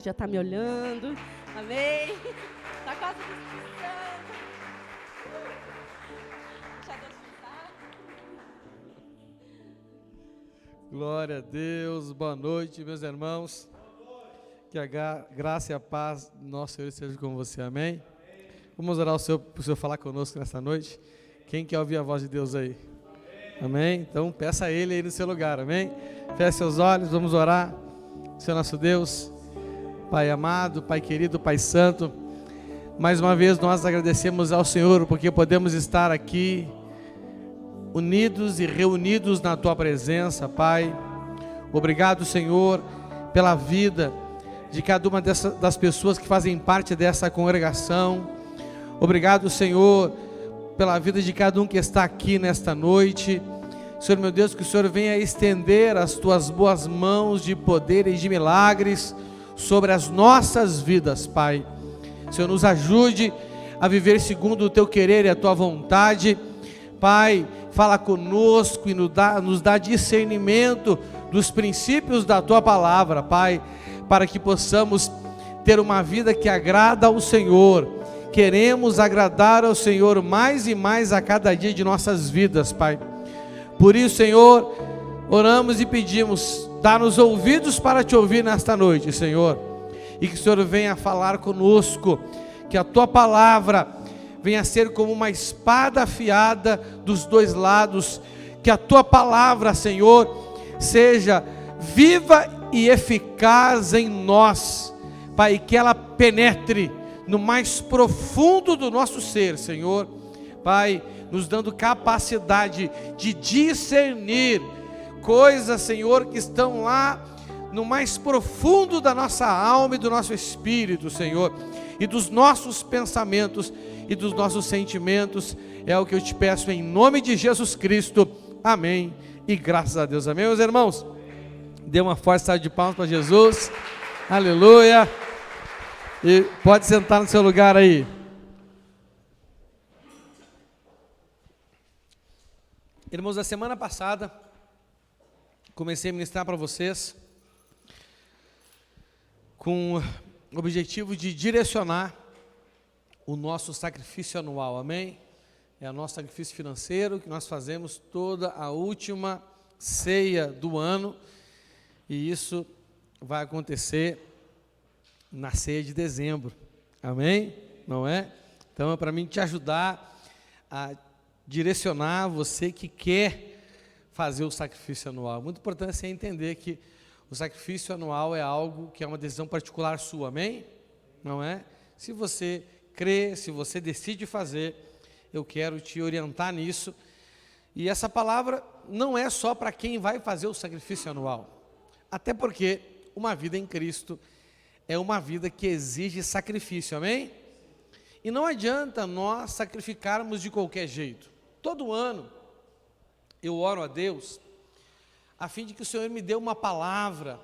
Já está me olhando, amém? Está quase descansando. Deixa Deus ficar. Glória a Deus, boa noite, meus irmãos. Que a graça e a paz do nosso Senhor esteja com você, amém? Vamos orar para o Senhor falar conosco nessa noite. Quem quer ouvir a voz de Deus aí? Amém? Então peça a Ele aí no seu lugar, amém? Feche seus olhos, vamos orar. Senhor nosso Deus, Pai amado, Pai querido, Pai santo, mais uma vez nós agradecemos ao Senhor porque podemos estar aqui unidos e reunidos na Tua presença, Pai. Obrigado, Senhor, pela vida de cada uma das pessoas que fazem parte dessa congregação. Obrigado, Senhor, pela vida de cada um que está aqui nesta noite. Senhor meu Deus, que o Senhor venha estender as Tuas boas mãos de poder e de milagres sobre as nossas vidas, Pai. Senhor, nos ajude a viver segundo o Teu querer e a Tua vontade. Pai, fala conosco e nos dá discernimento dos princípios da Tua palavra, Pai, para que possamos ter uma vida que agrada ao Senhor. Queremos agradar ao Senhor mais e mais a cada dia de nossas vidas, Pai. Por isso, Senhor, oramos e pedimos, dá-nos ouvidos para Te ouvir nesta noite, Senhor, e que o Senhor venha falar conosco, que a Tua palavra venha ser como uma espada afiada dos dois lados, que a Tua palavra, Senhor, seja viva e eficaz em nós, Pai, que ela penetre no mais profundo do nosso ser, Senhor, Pai, nos dando capacidade de discernir coisas, Senhor, que estão lá no mais profundo da nossa alma e do nosso espírito, Senhor, e dos nossos pensamentos e dos nossos sentimentos. É o que eu te peço em nome de Jesus Cristo, amém, e graças a Deus, amém, meus irmãos. Dê uma forte salva de palmas para Jesus, aleluia, e pode sentar no seu lugar aí. Irmãos, a semana passada comecei a ministrar para vocês com o objetivo de direcionar o nosso sacrifício anual, amém? É o nosso sacrifício financeiro que nós fazemos toda a última ceia do ano, e isso vai acontecer na ceia de dezembro, amém? Não é? Então é para mim te ajudar a direcionar você que quer fazer o sacrifício anual. Muito importante você entender que o sacrifício anual é algo que é uma decisão particular sua, amém? Não é? Se você crê, se você decide fazer, eu quero te orientar nisso. E essa palavra não é só para quem vai fazer o sacrifício anual, até porque uma vida em Cristo é uma vida que exige sacrifício, amém? E não adianta nós sacrificarmos de qualquer jeito. Todo ano eu oro a Deus a fim de que o Senhor me dê uma palavra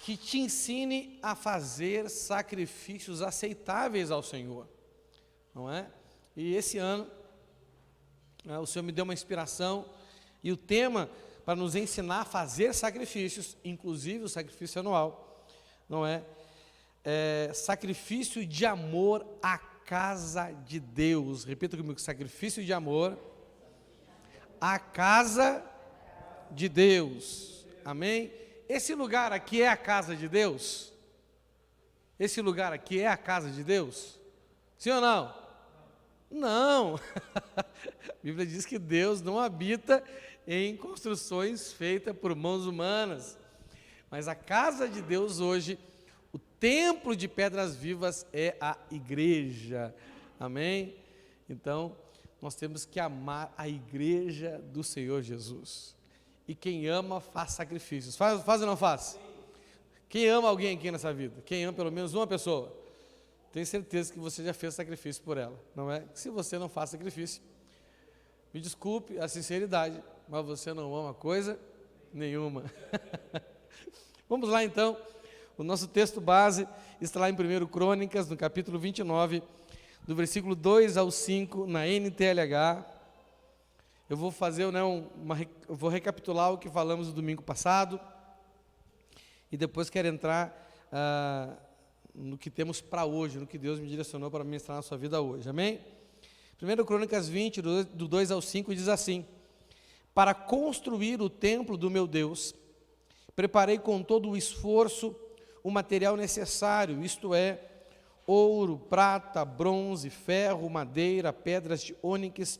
que te ensine a fazer sacrifícios aceitáveis ao Senhor, não é? E esse ano o Senhor me deu uma inspiração, e o tema para nos ensinar a fazer sacrifícios, inclusive o sacrifício anual, não é? Sacrifício de amor à casa de Deus. Repita comigo: sacrifício de amor à casa de Deus, amém? Esse lugar aqui é a casa de Deus? Esse lugar aqui é a casa de Deus? Sim ou não? Não. A Bíblia diz que Deus não habita em construções feitas por mãos humanas, mas a casa de Deus hoje, o templo de pedras vivas, é a igreja, amém? Então nós temos que amar a igreja do Senhor Jesus, e quem ama faz sacrifícios. Faz ou não faz? Quem ama alguém aqui nessa vida? Quem ama pelo menos uma pessoa? Tenho certeza que você já fez sacrifício por ela, não é? Se você não faz sacrifício, me desculpe a sinceridade, mas você não ama coisa nenhuma. Vamos lá então, o nosso texto base está lá em 1 Crônicas, no capítulo 29, do versículo 2 ao 5, na NTLH. Eu vou fazer, eu vou recapitular o que falamos no domingo passado, e depois quero entrar no que temos para hoje, no que Deus me direcionou para ministrar na sua vida hoje, amém? 1 Crônicas 20, do 2 ao 5, diz assim: para construir o templo do meu Deus, preparei com todo o esforço o material necessário, isto é, ouro, prata, bronze, ferro, madeira, pedras de ônix,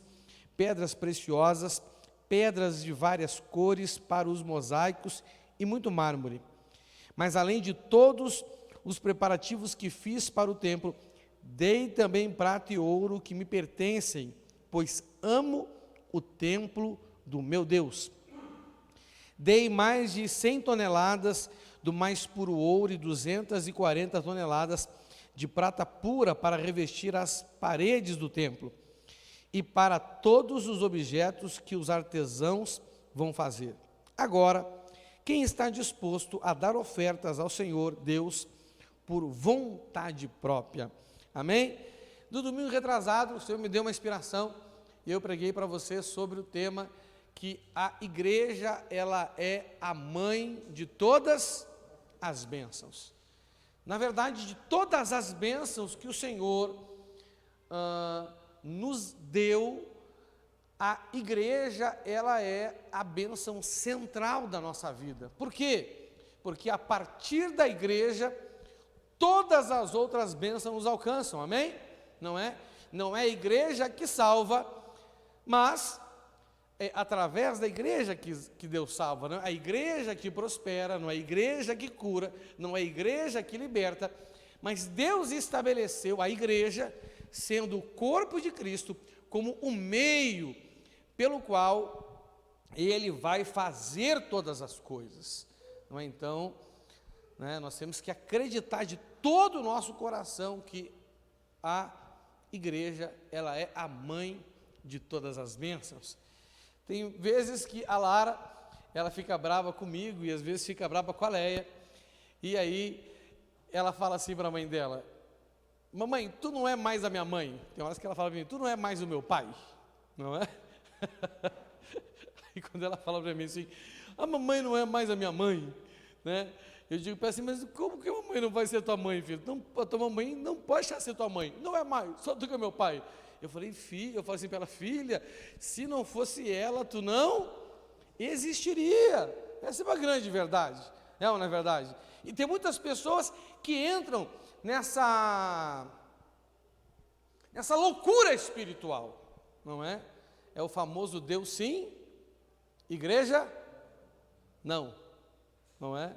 pedras preciosas, pedras de várias cores para os mosaicos e muito mármore. Mas além de todos os preparativos que fiz para o templo, dei também prata e ouro que me pertencem, pois amo o templo do meu Deus. Dei mais de 100 toneladas do mais puro ouro e 240 toneladas de prata pura para revestir as paredes do templo e para todos os objetos que os artesãos vão fazer. Agora, quem está disposto a dar ofertas ao Senhor Deus por vontade própria? Amém? No domingo retrasado, o Senhor me deu uma inspiração e eu preguei para você sobre o tema que a igreja, ela é a mãe de todas as bênçãos. Na verdade, de todas as bênçãos que o Senhor nos deu, a igreja, ela é a bênção central da nossa vida. Por quê? Porque a partir da igreja, todas as outras bênçãos nos alcançam, amém? Não é? Não é a igreja que salva, mas é através da igreja que Deus salva, não é a igreja que prospera, não é a igreja que cura, não é a igreja que liberta, mas Deus estabeleceu a igreja, sendo o corpo de Cristo, como o meio pelo qual Ele vai fazer todas as coisas, não é? Então, né, nós temos que acreditar de todo o nosso coração que a igreja, ela é a mãe de todas as bênçãos. Tem vezes que a Lara, ela fica brava comigo e às vezes fica brava com a Leia, e aí ela fala assim para a mãe dela: mamãe, tu não é mais a minha mãe. Tem horas que ela fala para mim: tu não é mais o meu pai, não é? E quando ela fala para mim assim: a mamãe não é mais a minha mãe, né? Eu digo para ela assim: mas como que a mamãe não vai ser tua mãe, filho? Não, a tua mamãe não pode deixar de ser tua mãe, não é mais, só tu que é meu pai. Eu falei assim para ela: filha, se não fosse ela, tu não existiria. Essa é uma grande verdade, não é verdade? E tem muitas pessoas que entram nessa loucura espiritual, não é? É o famoso Deus sim, igreja não, não é?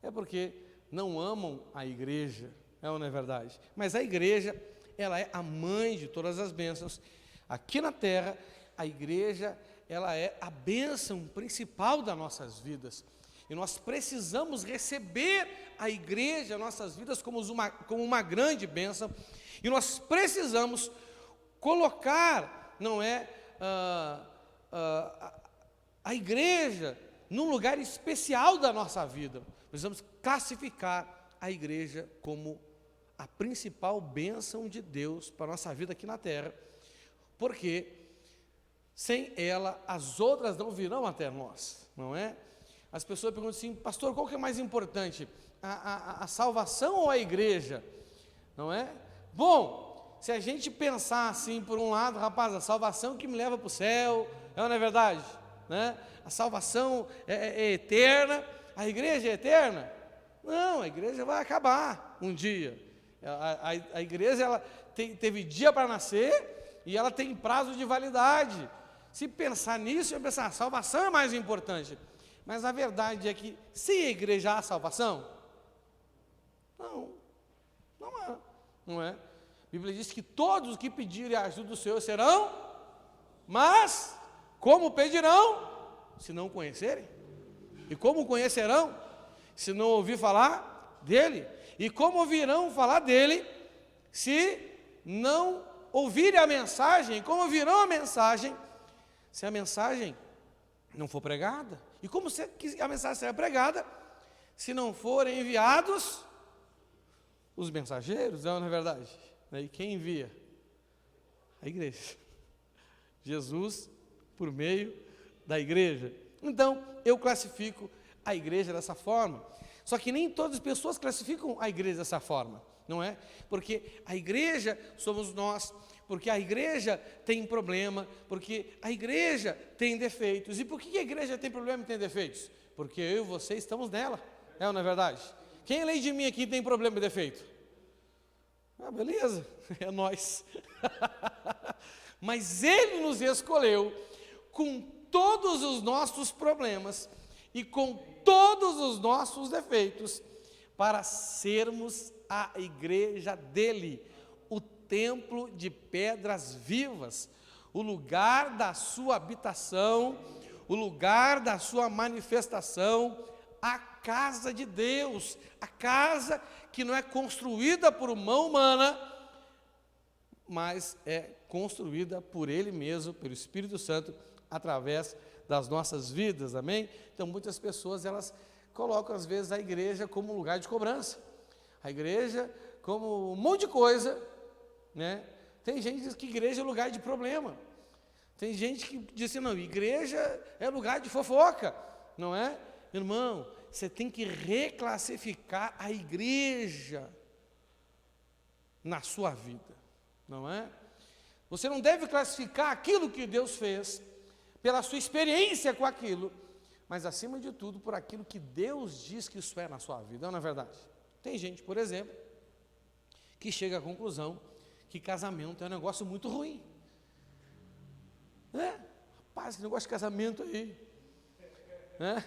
É porque não amam a igreja, não é verdade? Mas a igreja, ela é a mãe de todas as bênçãos. Aqui na terra, a igreja, ela é a bênção principal das nossas vidas. E nós precisamos receber a igreja, nossas vidas, como uma grande bênção. E nós precisamos colocar, não é, a igreja num lugar especial da nossa vida. Precisamos classificar a igreja como a principal bênção de Deus para a nossa vida aqui na terra, porque sem ela as outras não virão até nós, não é? As pessoas perguntam assim: pastor, qual que é mais importante, a salvação ou a igreja? Não é? Bom, se a gente pensar assim, por um lado, rapaz, a salvação que me leva para o céu, não é verdade? Né? A salvação é eterna, a igreja é eterna? Não, a igreja vai acabar um dia. A igreja, ela teve dia para nascer e ela tem prazo de validade. Se pensar nisso, eu pensar: a salvação é mais importante. Mas a verdade é que sem a igreja há salvação? Não há, não é? A Bíblia diz que todos os que pedirem a ajuda do Senhor serão, mas como pedirão, se não conhecerem? E como conhecerão, se não ouvir falar dele? E como ouvirão falar dele, se não ouvirem a mensagem? Como ouvirão a mensagem, se a mensagem não for pregada? E como a mensagem será pregada, se não forem enviados os mensageiros? Não é verdade? E quem envia? A igreja. Jesus por meio da igreja. Então, eu classifico a igreja dessa forma. Só que nem todas as pessoas classificam a igreja dessa forma, não é? Porque a igreja somos nós, porque a igreja tem problema, porque a igreja tem defeitos. E por que a igreja tem problema e tem defeitos? Porque eu e você estamos nela, é ou não é verdade? Quem além de mim aqui tem problema e defeito? Ah, beleza, é nós. Mas Ele nos escolheu com todos os nossos problemas e com todos os nossos defeitos para sermos a igreja dele, o templo de pedras vivas, o lugar da sua habitação, o lugar da sua manifestação, a casa de Deus, a casa que não é construída por mão humana, mas é construída por Ele mesmo, pelo Espírito Santo, através das nossas vidas, amém? Então muitas pessoas, elas colocam às vezes a igreja como um lugar de cobrança, a igreja como um monte de coisa, né? Tem gente que diz que igreja é lugar de problema, tem gente que diz assim, não, igreja é lugar de fofoca, não é? Irmão, você tem que reclassificar a igreja na sua vida, não é? Você não deve classificar aquilo que Deus fez pela sua experiência com aquilo, mas acima de tudo por aquilo que Deus diz que isso é na sua vida, não é verdade? Tem gente, por exemplo, que chega à conclusão que casamento é um negócio muito ruim. Rapaz, esse negócio de casamento aí, né?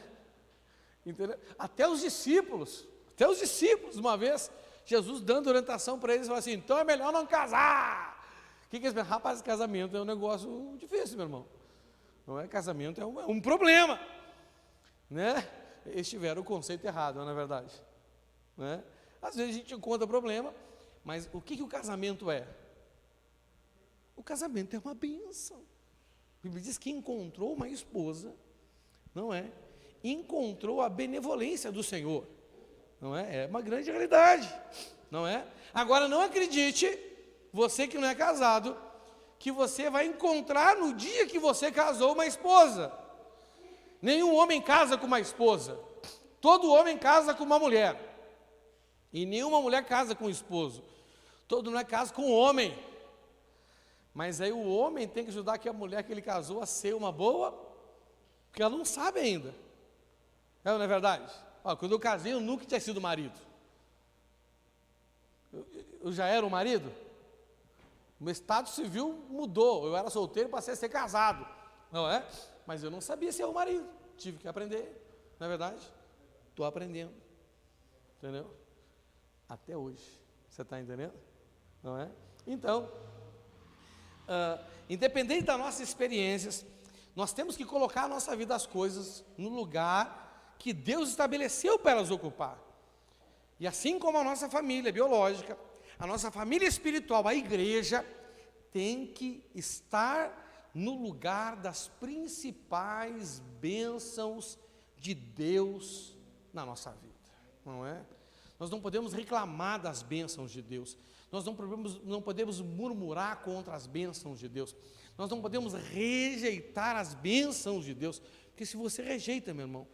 Entendeu? Até os discípulos, uma vez, Jesus dando orientação para eles, falou assim, então é melhor não casar. O que eles pensam? Rapaz, casamento é um negócio difícil, meu irmão. Não é casamento, é um problema, né? Eles tiveram o conceito errado, não é verdade? Né? Às vezes a gente encontra problema, mas o que o casamento é? O casamento é uma bênção. A Bíblia diz que encontrou uma esposa, não é? Encontrou a benevolência do Senhor, não é? É uma grande realidade, não é? Agora não acredite, você que não é casado, que você vai encontrar no dia que você casou uma esposa. Nenhum homem casa com uma esposa, todo homem casa com uma mulher, e nenhuma mulher casa com um esposo, todo mulher casa com um homem, mas aí o homem tem que ajudar que a mulher que ele casou a ser uma boa, porque ela não sabe ainda, não é verdade? Ó, quando eu casei eu nunca tinha sido marido, eu já era um marido, o meu estado civil mudou, eu era solteiro, passei a ser casado, não é? Mas eu não sabia ser um marido, tive que aprender, não é verdade? Estou aprendendo, entendeu? Até hoje, você está entendendo? Não é? Então, independente das nossas experiências, nós temos que colocar a nossa vida, as coisas, no lugar que Deus estabeleceu para elas ocupar. E assim como a nossa família biológica, a nossa família espiritual, a igreja, tem que estar no lugar das principais bênçãos de Deus na nossa vida, não é? Nós não podemos reclamar das bênçãos de Deus, nós não podemos murmurar contra as bênçãos de Deus, nós não podemos rejeitar as bênçãos de Deus, porque se você rejeita, meu irmão,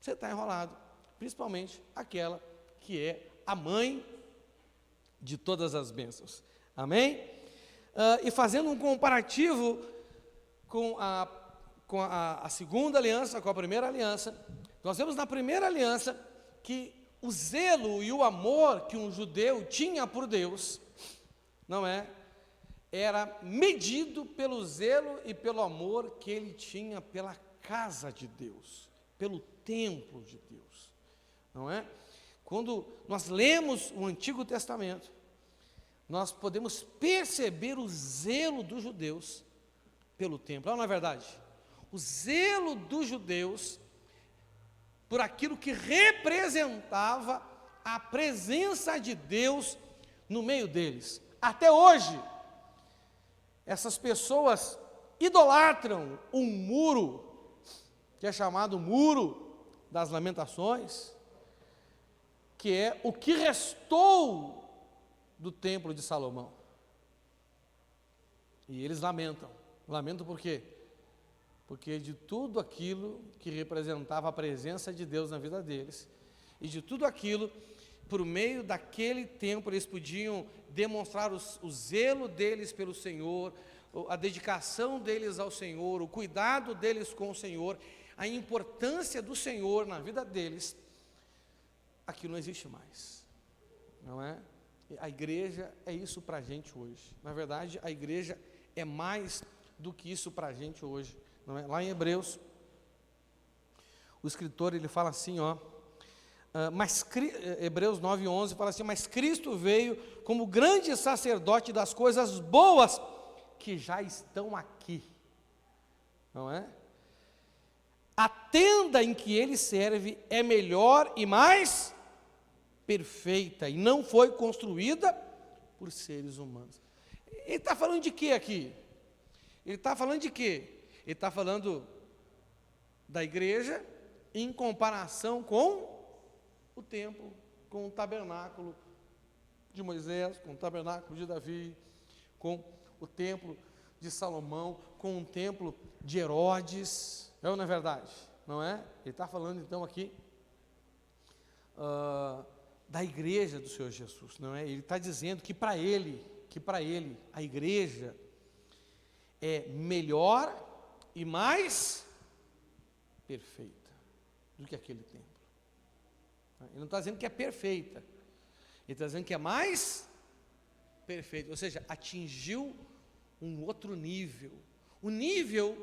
você está enrolado, principalmente aquela que é a mãe de todas as bênçãos, amém? E fazendo um comparativo com a segunda aliança, com a primeira aliança, nós vemos na primeira aliança que o zelo e o amor que um judeu tinha por Deus, não é? Era medido pelo zelo e pelo amor que ele tinha pela casa de Deus, pelo templo de Deus, não é? Quando nós lemos o Antigo Testamento, nós podemos perceber o zelo dos judeus pelo templo, não é verdade? O zelo dos judeus por aquilo que representava a presença de Deus no meio deles. Até hoje, essas pessoas idolatram um muro, que é chamado Muro das Lamentações, que é o que restou do templo de Salomão. E eles lamentam por quê? Porque de tudo aquilo que representava a presença de Deus na vida deles, E de tudo aquilo, por meio daquele tempo, eles podiam demonstrar o zelo deles pelo Senhor, a dedicação deles ao Senhor, o cuidado deles com o Senhor, a importância do Senhor na vida deles. Aquilo não existe mais, não é? A igreja é isso para a gente hoje. Na verdade, a igreja é mais do que isso para a gente hoje, não é? Lá em Hebreus, o escritor ele fala assim, Hebreus 9:11 fala assim: mas Cristo veio como grande sacerdote das coisas boas que já estão aqui, não é? A tenda em que ele serve é melhor e mais perfeita, e não foi construída por seres humanos. Ele está falando de quê aqui? Ele está falando de quê? Ele está falando da igreja em comparação com o templo, com o tabernáculo de Moisés, com o tabernáculo de Davi, com o templo de Salomão, com o templo de Herodes. É ou não é verdade? Não é? Ele está falando então aqui da igreja do Senhor Jesus, não é? Ele está dizendo que para ele a igreja é melhor e mais perfeita do que aquele templo. Ele não está dizendo que é perfeita, ele está dizendo que é mais perfeita, ou seja, atingiu um outro nível, o nível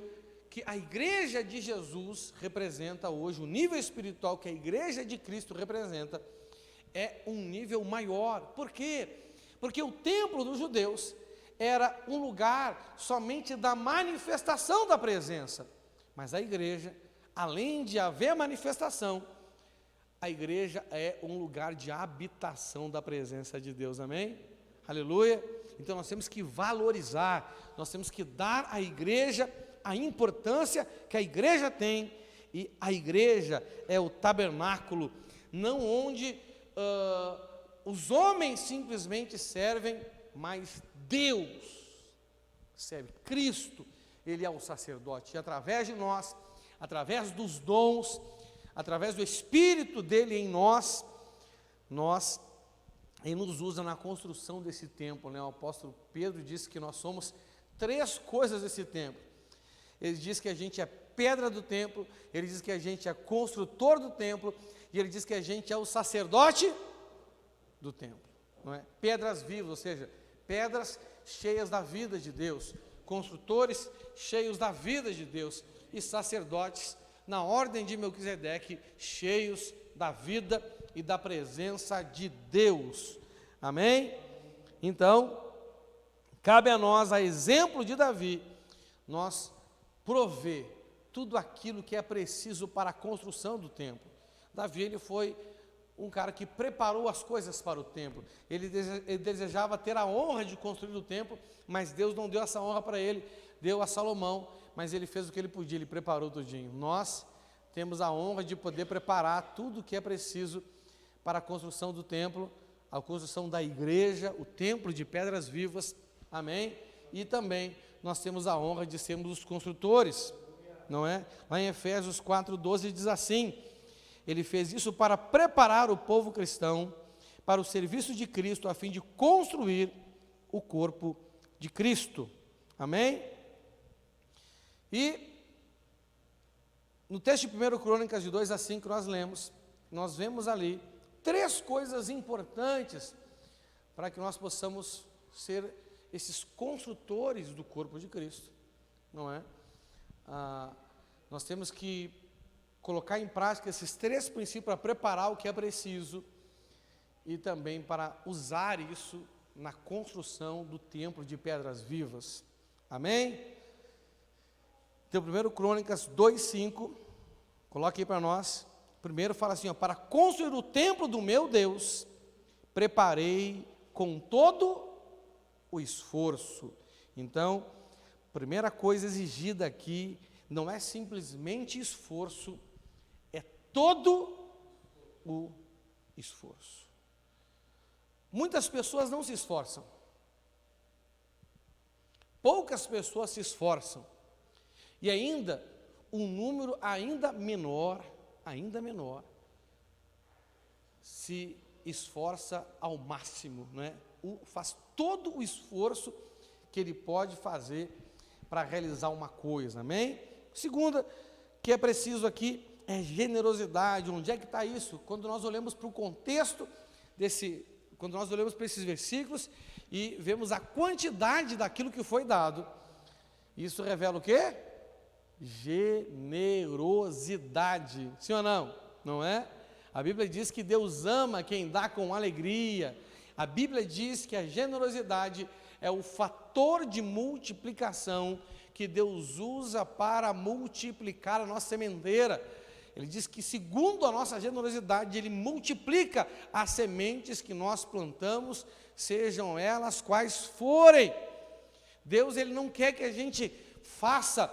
que a igreja de Jesus representa hoje, o nível espiritual que a igreja de Cristo representa, é um nível maior. Por quê? Porque o templo dos judeus era um lugar somente da manifestação da presença, mas a igreja, além de haver manifestação, a igreja é um lugar de habitação da presença de Deus, amém? Aleluia! Então nós temos que valorizar, nós temos que dar à igreja a importância que a igreja tem, e a igreja é o tabernáculo, não onde os homens simplesmente servem, mas Deus serve. Cristo, Ele é o sacerdote, e através de nós, através dos dons, através do Espírito dele em nós, Ele nos usa na construção desse templo, né? O apóstolo Pedro disse que nós somos 3 coisas desse templo. Ele diz que a gente é pedra do templo, ele diz que a gente é construtor do templo, e ele diz que a gente é o sacerdote do templo, não é? Pedras vivas, ou seja, pedras cheias da vida de Deus, construtores cheios da vida de Deus, e sacerdotes na ordem de Melquisedeque, cheios da vida e da presença de Deus, amém? Então, cabe a nós, a exemplo de Davi, nós prover tudo aquilo que é preciso para a construção do templo. Davi, ele foi um cara que preparou as coisas para o templo, ele desejava ter a honra de construir o templo, mas Deus não deu essa honra para ele, deu a Salomão, mas ele fez o que ele podia, ele preparou tudinho. Nós temos a honra de poder preparar tudo o que é preciso para a construção do templo, a construção da igreja, o templo de pedras vivas, amém? E também nós temos a honra de sermos os construtores, não é? Lá em Efésios 4:12 diz assim: ele fez isso para preparar o povo cristão para o serviço de Cristo, a fim de construir o corpo de Cristo, amém? E no texto de 1 Crônicas de 2:5 que nós lemos, nós vemos ali 3 coisas importantes para que nós possamos ser esses construtores do corpo de Cristo, não é? Nós temos que colocar em prática esses 3 princípios para preparar o que é preciso e também para usar isso na construção do templo de pedras vivas, amém? Então, 1 Crônicas 2:5, coloque aí para nós. Primeiro fala assim, para construir o templo do meu Deus, preparei com todo o esforço. Então, primeira coisa exigida aqui, não é simplesmente esforço, é todo o esforço. Muitas pessoas não se esforçam, poucas pessoas se esforçam, e ainda, um número ainda menor, se esforça ao máximo, né? Faz todo o esforço que ele pode fazer para realizar uma coisa, amém? Segunda, que é preciso aqui, é generosidade. Onde é que está isso? Quando nós olhamos para o contexto quando nós olhamos para esses versículos e vemos a quantidade daquilo que foi dado, isso revela o quê? Generosidade, sim ou não? Não é? A Bíblia diz que Deus ama quem dá com alegria. A Bíblia diz que a generosidade é o fator de multiplicação que Deus usa para multiplicar a nossa sementeira. Ele diz que segundo a nossa generosidade, Ele multiplica as sementes que nós plantamos, sejam elas quais forem. Deus, Ele não quer que a gente faça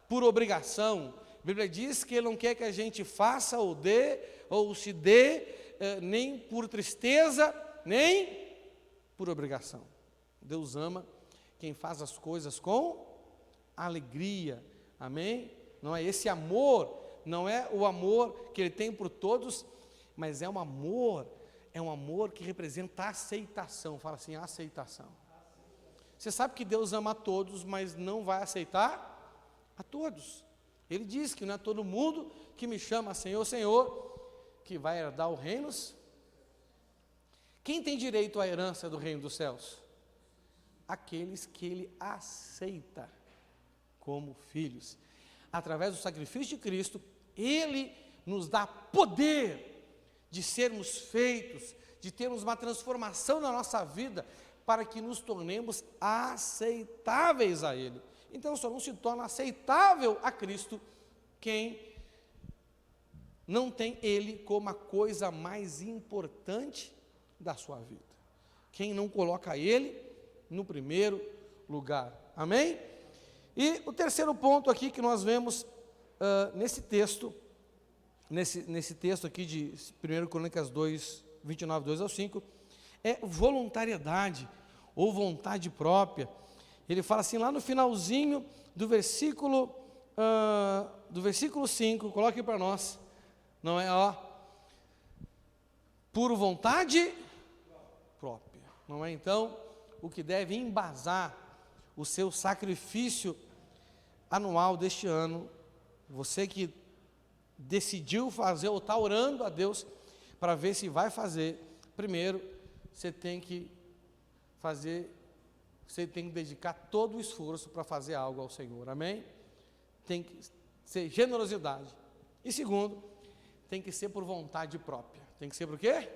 por obrigação. A Bíblia diz que Ele não quer que a gente faça ou se dê, nem por tristeza, nem por obrigação. Deus ama quem faz as coisas com alegria, amém? Não é esse amor, não é o amor que Ele tem por todos, mas é um amor que representa aceitação. Fala assim, aceitação. Você sabe que Deus ama a todos, mas não vai aceitar a todos. Ele diz que não é todo mundo que me chama Senhor, Senhor, que vai herdar o reino. Quem tem direito à herança do reino dos céus? Aqueles que Ele aceita como filhos. Através do sacrifício de Cristo, Ele nos dá poder de sermos feitos, de termos uma transformação na nossa vida, para que nos tornemos aceitáveis a Ele. Então só não se torna aceitável a Cristo quem não tem Ele como a coisa mais importante da sua vida. Quem não coloca Ele no primeiro lugar. Amém? E o terceiro ponto aqui que nós vemos nesse texto aqui de 1 Crônicas 2, 29, 2 ao 5, é voluntariedade ou vontade própria. Ele fala assim, lá no finalzinho do versículo 5, coloque para nós, não é, por vontade própria, não é? Então, o que deve embasar o seu sacrifício anual deste ano, você que decidiu fazer ou está orando a Deus para ver se vai fazer, primeiro, você tem que dedicar todo o esforço para fazer algo ao Senhor, amém? Tem que ser generosidade. E segundo, tem que ser por vontade própria. Tem que ser por quê?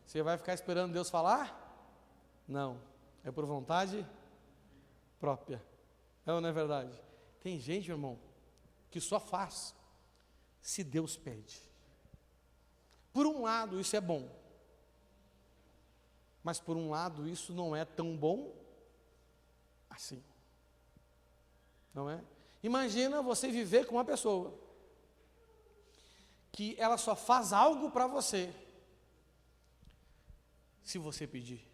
Você vai ficar esperando Deus falar? Não, é por vontade própria. É ou não é verdade? Tem gente, meu irmão, que só faz se Deus pede. Por um lado, isso é bom. Mas por um lado, isso não é tão bom assim. Não é? Imagina você viver com uma pessoa que ela só faz algo para você se você pedir.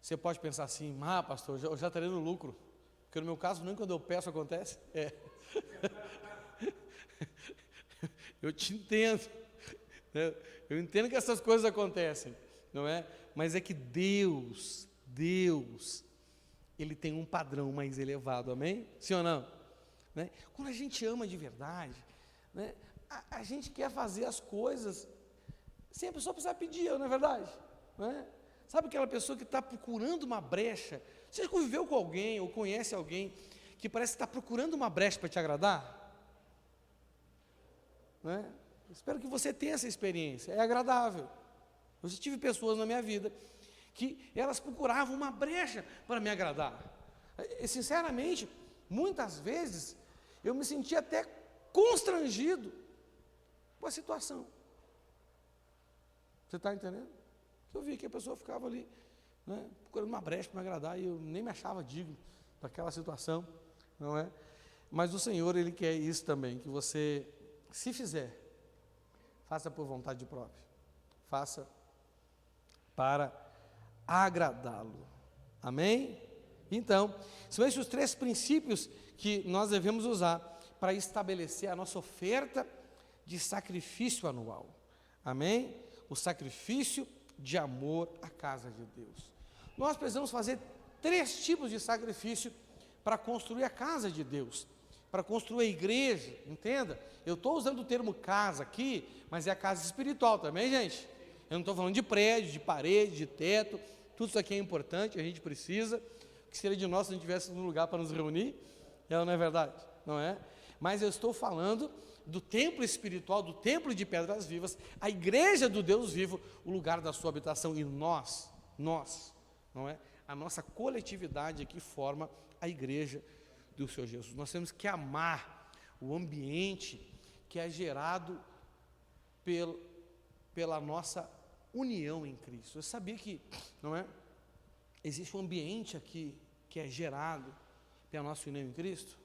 Você pode pensar assim, pastor, eu já estarei no lucro, porque no meu caso, nem quando eu peço acontece. Eu te entendo, né? Eu entendo que essas coisas acontecem, não é? Mas é que Deus, Ele tem um padrão mais elevado, amém? Sim ou não? Né? Quando a gente ama de verdade, né, a gente quer fazer as coisas sem a pessoa precisar pedir, não é verdade? Não é? Sabe aquela pessoa que está procurando uma brecha? Você já conviveu com alguém ou conhece alguém que parece que está procurando uma brecha para te agradar? Não é? Espero que você tenha essa experiência, é agradável. Eu já tive pessoas na minha vida que elas procuravam uma brecha para me agradar. E, sinceramente, muitas vezes eu me sentia até constrangido com a situação. Você está entendendo? Eu vi que a pessoa ficava ali, né, procurando uma brecha para me agradar, e eu nem me achava digno daquela situação, não é? Mas o Senhor, Ele quer isso também, que você, se fizer, faça por vontade própria, faça para agradá-lo, amém? Então, são esses os 3 princípios que nós devemos usar para estabelecer a nossa oferta de sacrifício anual, amém? o sacrifício de amor à casa de Deus. Nós precisamos fazer 3 tipos de sacrifício para construir a casa de Deus, para construir a igreja, entenda? Eu estou usando o termo casa aqui, mas é a casa espiritual também, gente. Eu não estou falando de prédio, de parede, de teto, tudo isso aqui é importante, a gente precisa. O que seria de nós se a gente tivesse um lugar para nos reunir? Não é verdade? Não é? Mas eu estou falando do templo espiritual, do templo de pedras vivas, a igreja do Deus vivo, o lugar da sua habitação. E nós, não é? A nossa coletividade aqui forma a igreja do Senhor Jesus. Nós temos que amar o ambiente que é gerado pela nossa união em Cristo. Você sabia que, não é? Existe um ambiente aqui que é gerado pela nossa união em Cristo?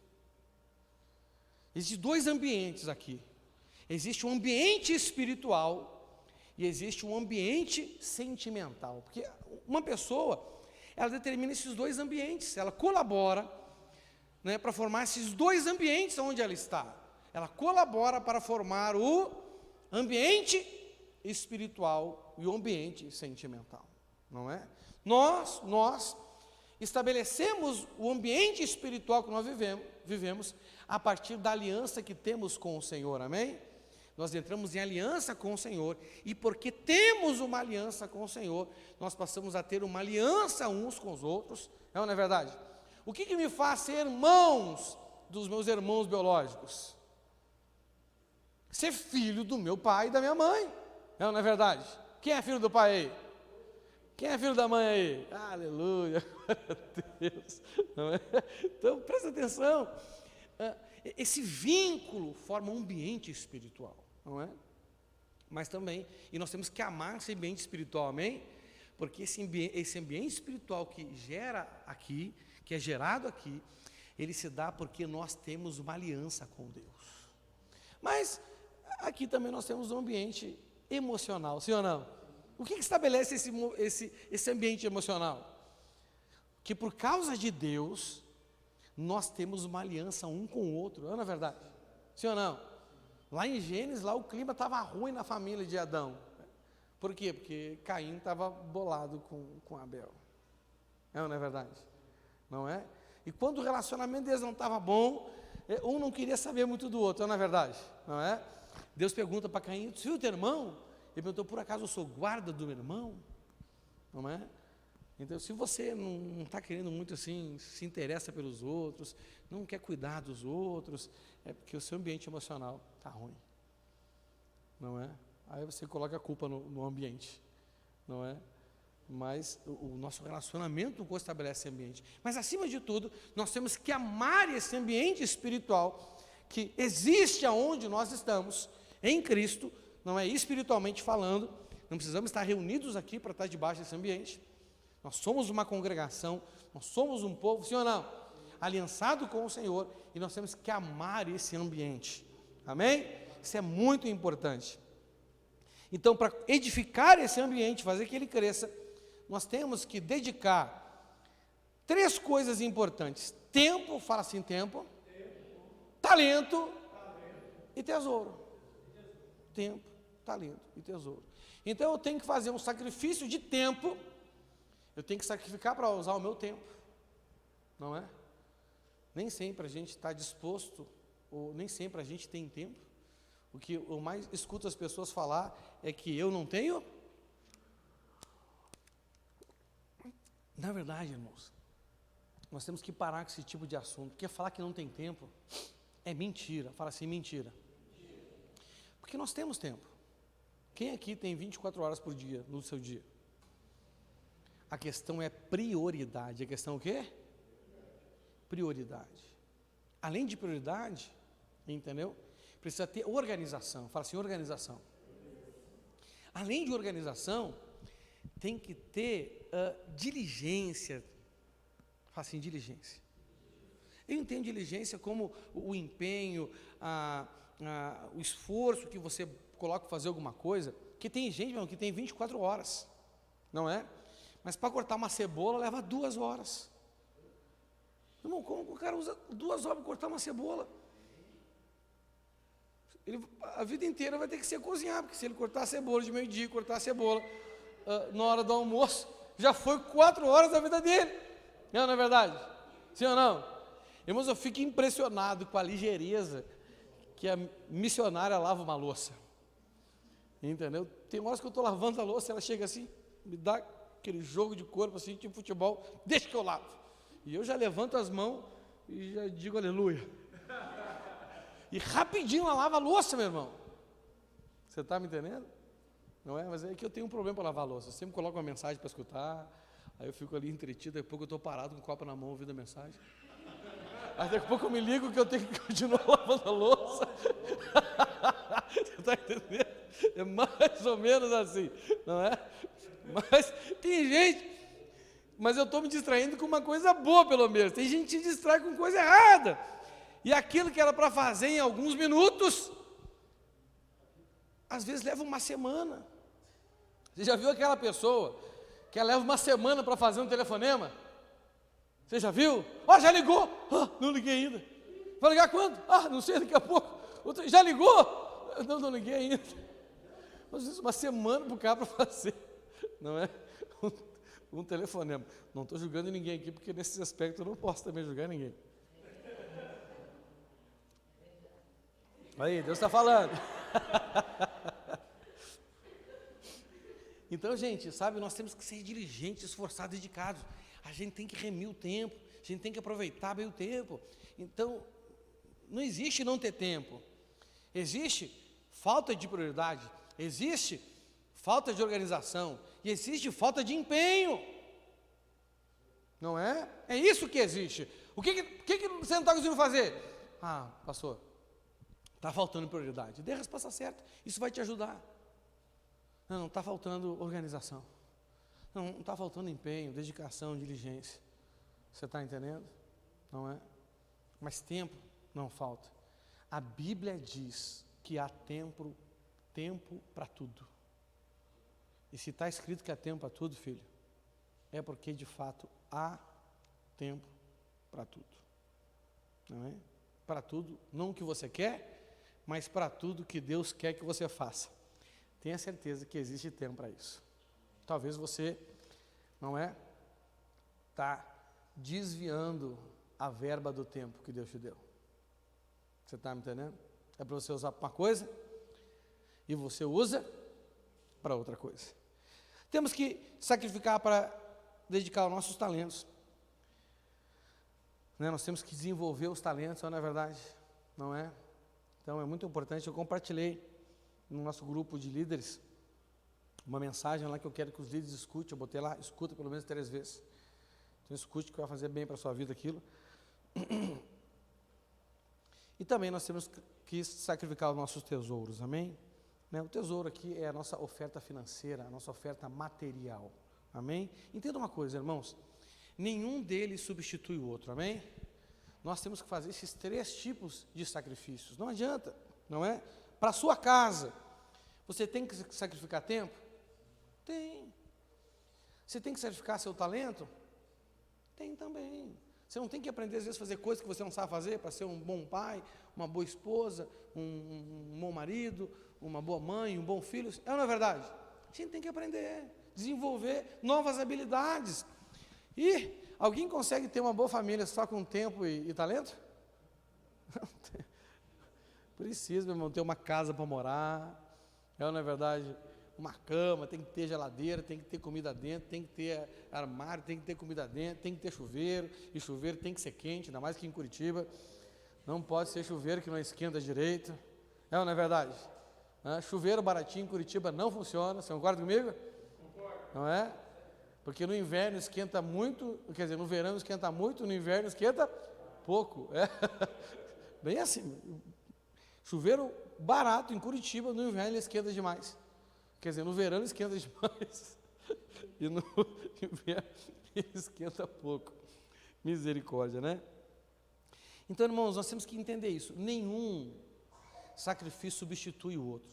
Existem 2 ambientes aqui. Existe um ambiente espiritual e existe um ambiente sentimental. Porque uma pessoa, ela determina esses 2 ambientes, ela colabora, né, para formar esses 2 ambientes onde ela está. Ela colabora para formar o ambiente espiritual e o ambiente sentimental, não é? Nós estabelecemos o ambiente espiritual que nós vivemos a partir da aliança que temos com o Senhor, amém? Nós entramos em aliança com o Senhor, e porque temos uma aliança com o Senhor, nós passamos a ter uma aliança uns com os outros, não é verdade? O que me faz ser irmãos dos meus irmãos biológicos? Ser filho do meu pai e da minha mãe, não é verdade? Quem é filho do pai aí? Quem é filho da mãe aí? Aleluia, Deus, não é? Então presta atenção, esse vínculo forma um ambiente espiritual, não é? Mas também, e nós temos que amar esse ambiente espiritual, amém? Porque esse ambiente espiritual que gera aqui, que é gerado aqui, ele se dá porque nós temos uma aliança com Deus. Mas aqui também nós temos um ambiente emocional, sim ou não? O que estabelece esse ambiente emocional? Que por causa de Deus, nós temos uma aliança um com o outro, não é verdade? Sim ou não? Lá em Gênesis, lá o clima estava ruim na família de Adão. Por quê? Porque Caim estava bolado com Abel. Não é verdade? Não é? E quando o relacionamento deles não estava bom, um não queria saber muito do outro, não é verdade? Não é? Deus pergunta para Caim: "Você viu o teu irmão?" Ele perguntou: "Por acaso eu sou guarda do meu irmão?" Não é? Então, se você não está querendo muito assim, se interessa pelos outros, não quer cuidar dos outros, é porque o seu ambiente emocional está ruim, não é? Aí você coloca a culpa no ambiente, não é? Mas o nosso relacionamento não estabelece esse ambiente. Mas, acima de tudo, nós temos que amar esse ambiente espiritual que existe aonde nós estamos, em Cristo, não é? Espiritualmente falando, não precisamos estar reunidos aqui para estar debaixo desse ambiente. Nós somos uma congregação, nós somos um povo, sim ou não? Aliançado com o Senhor, e nós temos que amar esse ambiente, amém? Isso é muito importante. Então, para edificar esse ambiente, fazer que ele cresça, nós temos que dedicar 3 coisas importantes: tempo, fala assim, tempo, talento e tesouro. Tempo, talento e tesouro. Então eu tenho que fazer um sacrifício de tempo. Eu tenho que sacrificar para usar o meu tempo, não é? Nem sempre a gente está disposto, ou nem sempre a gente tem tempo. O que eu mais escuto as pessoas falar é que eu não tenho. Na verdade, irmãos, nós temos que parar com esse tipo de assunto, porque falar que não tem tempo é mentira. Fala assim, mentira. Porque nós temos tempo. Quem aqui tem 24 horas por dia no seu dia? A questão é prioridade. A questão é o quê? Prioridade. Além de prioridade, entendeu? Precisa ter organização. Fala assim, organização. Além de organização, tem que ter diligência. Fala assim, diligência. Eu entendo diligência como o empenho, o esforço que você coloca para fazer alguma coisa, que tem gente, meu, que tem 24 horas, não é? Mas para cortar uma cebola leva 2 horas. Irmão, como o cara usa 2 horas para cortar uma cebola? a vida inteira vai ter que ser cozinhar, porque se ele cortar a cebola de meio-dia, cortar a cebola na hora do almoço, já foi 4 horas da vida dele. Não é verdade? Sim ou não? Irmãos, eu fico impressionado com a ligeireza que a missionária lava uma louça. Entendeu? Tem horas que eu estou lavando a louça, ela chega assim, me dá aquele jogo de corpo assim, tipo futebol, deixa que eu lavo. E eu já levanto as mãos e já digo aleluia. E rapidinho ela lava a louça, meu irmão. Você está me entendendo? Não é? Mas é que eu tenho um problema para lavar a louça. Eu sempre coloco uma mensagem para escutar, aí eu fico ali entretido, daqui a pouco eu estou parado com o copo na mão ouvindo a mensagem. Aí daqui a pouco eu me ligo que eu tenho que continuar lavando a louça. Você está entendendo? É mais ou menos assim, não é? Mas tem gente, mas eu estou me distraindo com uma coisa boa pelo menos. Tem gente que se distrai com coisa errada. E aquilo que era para fazer em alguns minutos, às vezes leva uma semana. Você já viu aquela pessoa que leva uma semana para fazer um telefonema? Você já viu? Já ligou? Não liguei ainda. Vai ligar quando? Não sei, daqui a pouco. Já ligou? Não liguei ainda. Às vezes uma semana para o cara para fazer, não é? Um telefonema. Não estou julgando ninguém aqui, porque nesse aspecto eu não posso também julgar ninguém. Aí, Deus está falando. Então, gente, sabe, nós temos que ser diligentes, esforçados, dedicados. A gente tem que remir o tempo, a gente tem que aproveitar bem o tempo. Então, não existe não ter tempo. Existe falta de prioridade, existe falta de organização e existe falta de empenho. Não é? É isso que existe. O que você não está conseguindo fazer? Pastor, está faltando prioridade. Dê a resposta certa, isso vai te ajudar. Não está faltando organização. Não está faltando empenho, dedicação, diligência. Você está entendendo? Não é? Mas tempo não falta. A Bíblia diz que há tempo para tudo. E se está escrito que há tempo para tudo, filho, é porque de fato há tempo para tudo. Não é? Para tudo, não o que você quer, mas para tudo que Deus quer que você faça. Tenha certeza que existe tempo para isso. Talvez você, não é, está desviando a verba do tempo que Deus te deu. Você está me entendendo? É para você usar para uma coisa e você usa para outra coisa. Temos que sacrificar para dedicar os nossos talentos. Né? Nós temos que desenvolver os talentos, não é verdade? Não é? Então é muito importante. Eu compartilhei no nosso grupo de líderes uma mensagem lá que eu quero que os líderes escutem. Eu botei lá, escuta pelo menos 3 vezes. Então escute que vai fazer bem para a sua vida aquilo. E também nós temos que sacrificar os nossos tesouros, amém? Né? O tesouro aqui é a nossa oferta financeira, a nossa oferta material, amém? Entenda uma coisa, irmãos, nenhum deles substitui o outro, amém? Nós temos que fazer esses 3 tipos de sacrifícios, não adianta, não é? Para a sua casa, você tem que sacrificar tempo? Tem. Você tem que sacrificar seu talento? Tem também. Você não tem que aprender às vezes a fazer coisas que você não sabe fazer para ser um bom pai, uma boa esposa, um bom marido, uma boa mãe, um bom filho. Não é verdade? A gente tem que aprender, desenvolver novas habilidades. E alguém consegue ter uma boa família só com tempo e talento? Não tem. Precisa, meu irmão, ter uma casa para morar. Não é verdade? Uma cama, tem que ter geladeira, tem que ter comida dentro, tem que ter armário, tem que ter comida dentro, tem que ter chuveiro, e chuveiro tem que ser quente, ainda mais que em Curitiba. Não pode ser chuveiro que não esquenta direito. Não é verdade? Chuveiro baratinho em Curitiba não funciona, você concorda comigo? Concordo. Não é? Porque no inverno esquenta muito, quer dizer, no verão esquenta muito, no inverno esquenta pouco. Bem assim, chuveiro barato em Curitiba, no inverno ele esquenta demais. Quer dizer, no verão ele esquenta demais e no inverno ele esquenta pouco. Misericórdia, né? Então, irmãos, nós temos que entender isso. Nenhum sacrifício substitui o outro.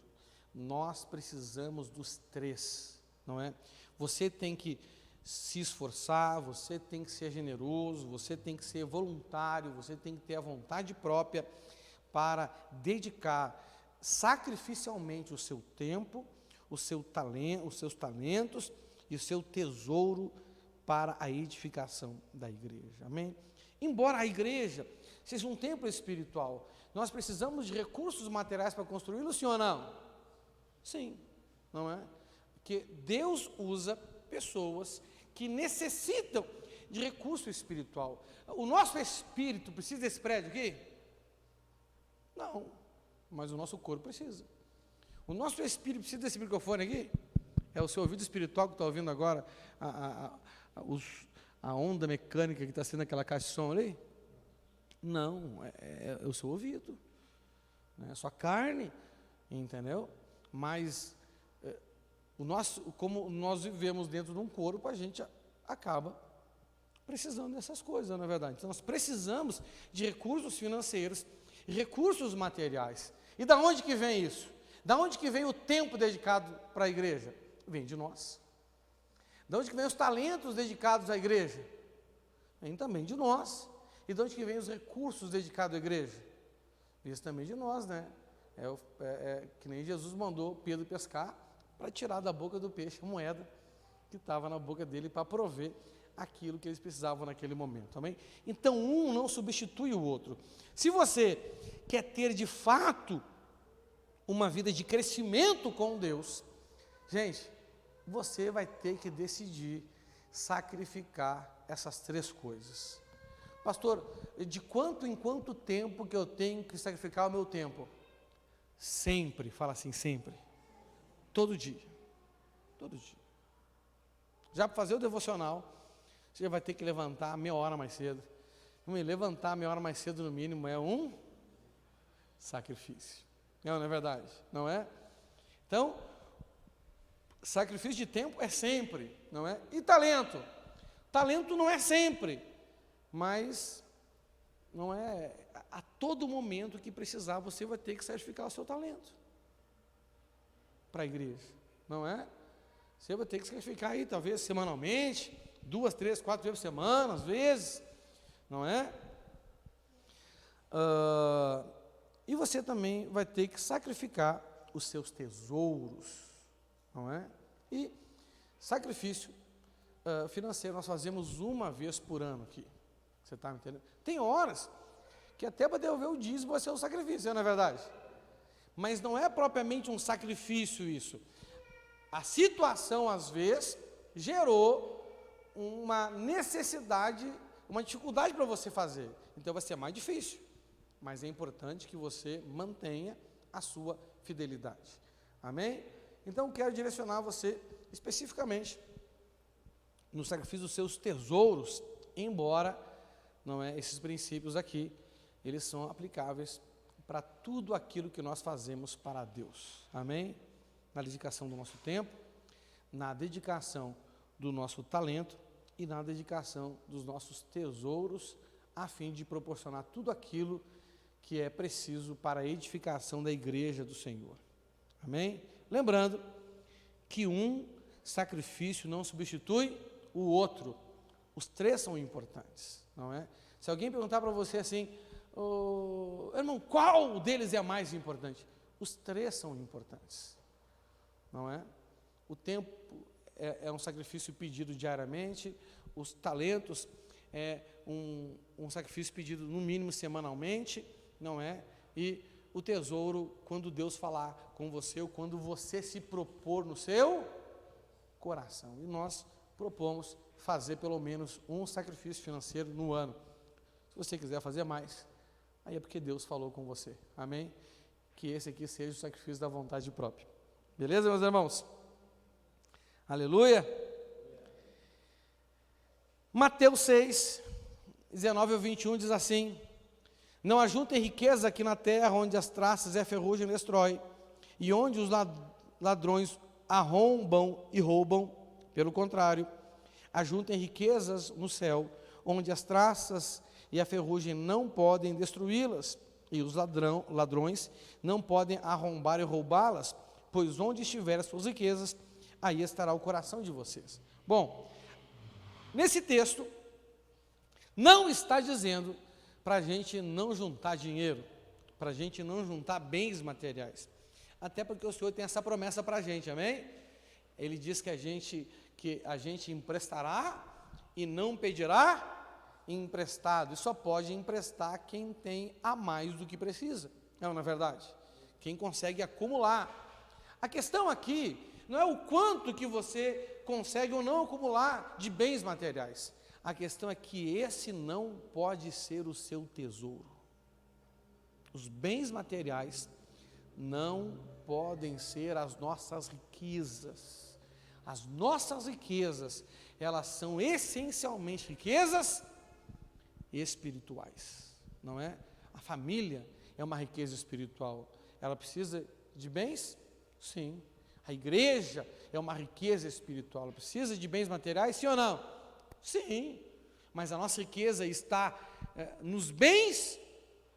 Nós precisamos dos 3, não é? Você tem que se esforçar, você tem que ser generoso, você tem que ser voluntário, você tem que ter a vontade própria para dedicar sacrificialmente o seu tempo, os seus talentos e o seu tesouro para a edificação da igreja. Amém? Embora a igreja seja um templo espiritual, nós precisamos de recursos materiais para construí-lo, sim ou não? Sim, não é? Porque Deus usa pessoas que necessitam de recurso espiritual. O nosso espírito precisa desse prédio aqui? Não, mas o nosso corpo precisa. O nosso espírito precisa desse microfone aqui? É o seu ouvido espiritual que está ouvindo agora a onda mecânica que está sendo aquela caixa de som ali? Não, é o seu ouvido, é a sua carne, entendeu? Mas como nós vivemos dentro de um corpo, a gente acaba precisando dessas coisas, não é verdade? Então nós precisamos de recursos financeiros, recursos materiais. E da onde que vem isso? Da onde que vem o tempo dedicado para a igreja? Vem de nós. Da onde que vem os talentos dedicados à igreja? Vem também de nós. E de onde que vem os recursos dedicados à igreja? Isso também de nós, né? Que nem Jesus mandou Pedro pescar para tirar da boca do peixe a moeda que estava na boca dele para prover aquilo que eles precisavam naquele momento, amém? Então um não substitui o outro. Se você quer ter de fato uma vida de crescimento com Deus, gente, você vai ter que decidir sacrificar essas três coisas. Pastor, de quanto em quanto tempo que eu tenho que sacrificar o meu tempo? Sempre, fala assim, sempre. Todo dia. Todo dia. Já para fazer o devocional, você já vai ter que levantar meia hora mais cedo. Levantar meia hora mais cedo no mínimo é um sacrifício. Não é verdade? Não é? Então, sacrifício de tempo é sempre, não é? E talento? Talento não é sempre, mas não é a todo momento que precisar, você vai ter que sacrificar o seu talento para a igreja, não é? Você vai ter que sacrificar aí, talvez semanalmente, 2, 3, 4 vezes por semana, às vezes, não é? E você também vai ter que sacrificar os seus tesouros, não é? E sacrifício financeiro nós fazemos uma vez por ano aqui, você está me entendendo? Tem horas que até para devolver o dízimo vai ser um sacrifício, não é verdade? Mas não é propriamente um sacrifício isso. A situação, às vezes, gerou uma necessidade, uma dificuldade para você fazer. Então vai ser mais difícil. Mas é importante que você mantenha a sua fidelidade. Amém? Então quero direcionar você especificamente no sacrifício dos seus tesouros, embora não é, esses princípios aqui, eles são aplicáveis para tudo aquilo que nós fazemos para Deus. Amém? Na dedicação do nosso tempo, na dedicação do nosso talento e na dedicação dos nossos tesouros, a fim de proporcionar tudo aquilo que é preciso para a edificação da igreja do Senhor. Amém? Lembrando que um sacrifício não substitui o outro. Os três são importantes, não é? Se alguém perguntar para você assim, irmão, qual deles é mais importante? Os três são importantes, não é? O tempo é um sacrifício pedido diariamente, os talentos é um sacrifício pedido no mínimo semanalmente, não é? E o tesouro, quando Deus falar com você, ou quando você se propor no seu coração. E nós propomos fazer pelo menos um sacrifício financeiro no ano. Se você quiser fazer mais, aí é porque Deus falou com você. Amém? Que esse aqui seja o sacrifício da vontade própria. Beleza, meus irmãos? Aleluia! Mateus 6, 19 ao 21 diz assim: não ajuntem riqueza aqui na terra, onde as traças e a ferrugem destrói, e onde os ladrões arrombam e roubam. Pelo contrário, ajuntem riquezas no céu, onde as traças e a ferrugem não podem destruí-las, e os ladrões não podem arrombar e roubá-las, pois onde estiver as suas riquezas, aí estará o coração de vocês. Bom, nesse texto, não está dizendo para a gente não juntar dinheiro, para a gente não juntar bens materiais. até porque o Senhor tem essa promessa para a gente, amém? Ele diz que a gente emprestará e não pedirá emprestado, e só pode emprestar quem tem a mais do que precisa, não é verdade? Quem consegue acumular. A questão aqui não é o quanto que você consegue ou não acumular de bens materiais, a questão é que esse não pode ser o seu tesouro. Os bens materiais não podem ser as nossas riquezas. As nossas riquezas, elas são essencialmente riquezas espirituais, não é? A família é uma riqueza espiritual. Ela precisa de bens? Sim. A igreja é uma riqueza espiritual. Ela precisa de bens materiais, sim ou não? Sim. Mas a nossa riqueza está nos bens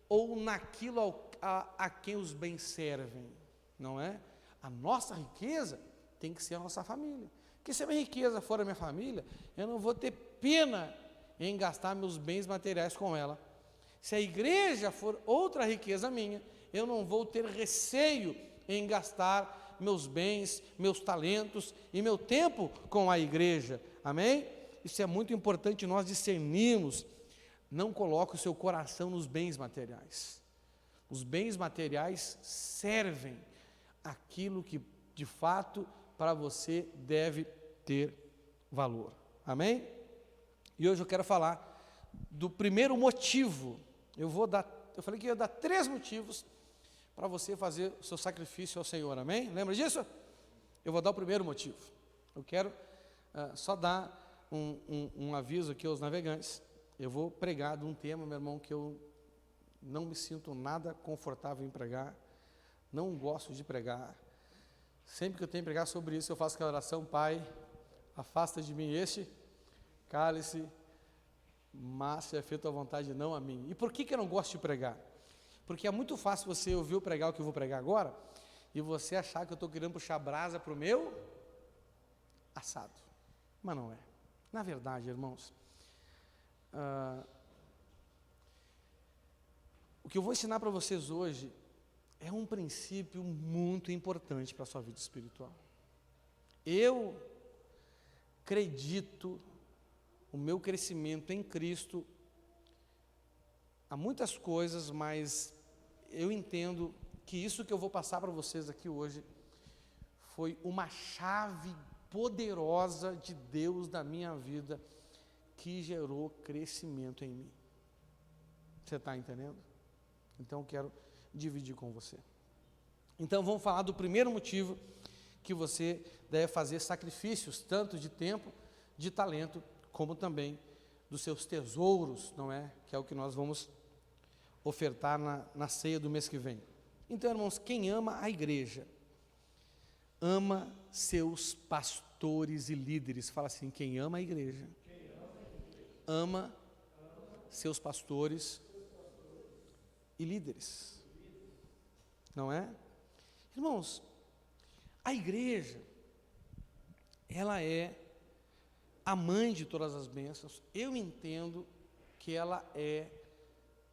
ou naquilo a quem os bens servem, não é? A nossa riqueza tem que ser a nossa família. Porque se a minha riqueza for a minha família, eu não vou ter pena em gastar meus bens materiais com ela. Se a igreja for outra riqueza minha, eu não vou ter receio em gastar meus bens, meus talentos e meu tempo com a igreja, amém? Isso é muito importante nós discernirmos. Não coloque o seu coração nos bens materiais. Os bens materiais servem aquilo que de fato para você deve ter valor, amém? E hoje eu quero falar do primeiro motivo. Eu falei que ia dar 3 motivos para você fazer o seu sacrifício ao Senhor, amém? Lembra disso? Eu vou dar o primeiro motivo. Eu quero só dar um aviso aqui aos navegantes. Eu vou pregar de um tema, meu irmão, que eu não me sinto nada confortável em pregar, não gosto de pregar. Sempre que eu tenho que pregar sobre isso, eu faço aquela oração: Pai, afasta de mim este cálice, mas seja feita a vontade, não a mim. E por que eu não gosto de pregar? Porque é muito fácil você ouvir eu pregar o que eu vou pregar agora, e você achar que eu estou querendo puxar brasa para o meu assado, mas não é. Na verdade, irmãos, o que eu vou ensinar para vocês hoje é um princípio muito importante para a sua vida espiritual. Eu acredito o meu crescimento em Cristo há muitas coisas, mas eu entendo que isso que eu vou passar para vocês aqui hoje foi uma chave poderosa de Deus na minha vida que gerou crescimento em mim. Você está entendendo? Então eu quero dividir com você. Então vamos falar do primeiro motivo que você deve fazer sacrifícios, tanto de tempo, de talento, como também dos seus tesouros, não é? Que é o que nós vamos ofertar na ceia do mês que vem. Então, irmãos, quem ama a igreja, ama seus pastores e líderes. Fala assim: quem ama a igreja, ama seus pastores e líderes, não é? Irmãos, a igreja, ela é a mãe de todas as bênçãos. Eu entendo que ela é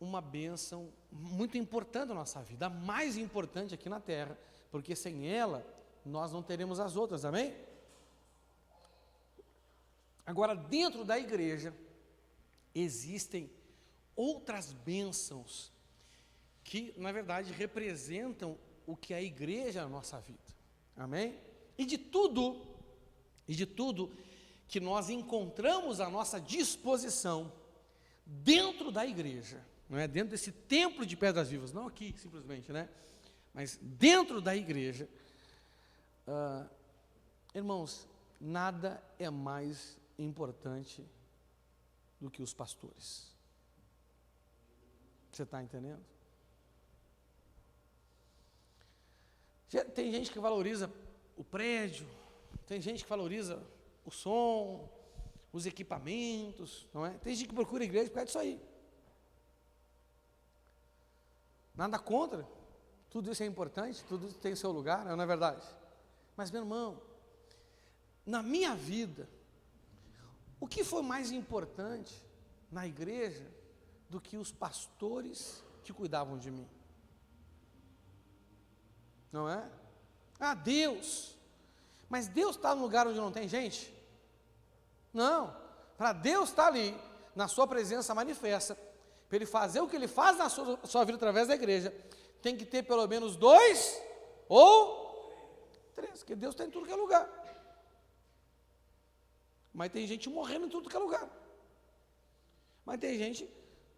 uma bênção muito importante na nossa vida, a mais importante aqui na terra, porque sem ela nós não teremos as outras, amém? Agora, dentro da igreja existem outras bênçãos que, na verdade, representam o que a igreja é na nossa vida, amém? E de tudo que nós encontramos à nossa disposição dentro da igreja, não é? Dentro desse templo de pedras vivas, não aqui simplesmente, né? Mas dentro da igreja, irmãos, nada é mais importante do que os pastores. Você está entendendo? Tem gente que valoriza o prédio, tem gente que valoriza o som, os equipamentos, não é? Tem gente que procura a igreja por causa disso aí. Nada contra, tudo isso é importante, tudo isso tem o seu lugar, não é verdade? Mas, meu irmão, na minha vida, o que foi mais importante na igreja do que os pastores que cuidavam de mim? Não é? Ah, Deus. Mas Deus está num lugar onde não tem gente? Não. Para Deus estar ali, na sua presença manifesta, para Ele fazer o que Ele faz na sua vida através da igreja, tem que ter pelo menos 2 ou 3, porque Deus está em tudo que é lugar. Mas tem gente morrendo em tudo que é lugar. Mas tem gente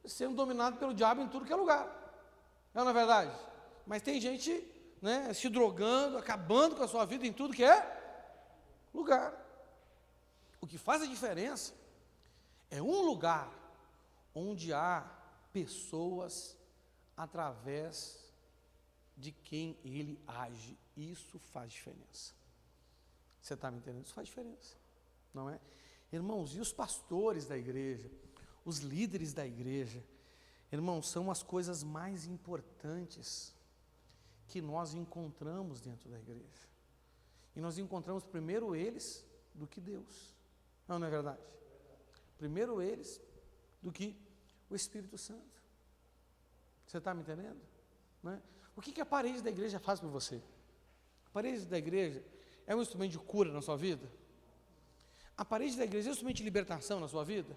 sendo dominado pelo diabo em tudo que é lugar. Não é verdade? Mas tem gente, né, se drogando, acabando com a sua vida em tudo que é lugar. O que faz a diferença é um lugar onde há pessoas através de quem ele age. Isso faz diferença. Você está me entendendo? Isso faz diferença, não é? Irmãos, e os pastores da igreja, os líderes da igreja, irmãos, são as coisas mais importantes que nós encontramos dentro da igreja. E nós encontramos primeiro eles do que Deus. Não é verdade? Primeiro eles do que o Espírito Santo. Você está me entendendo? Não é? O que a parede da igreja faz por você? A parede da igreja é um instrumento de cura na sua vida? A parede da igreja é um instrumento de libertação na sua vida?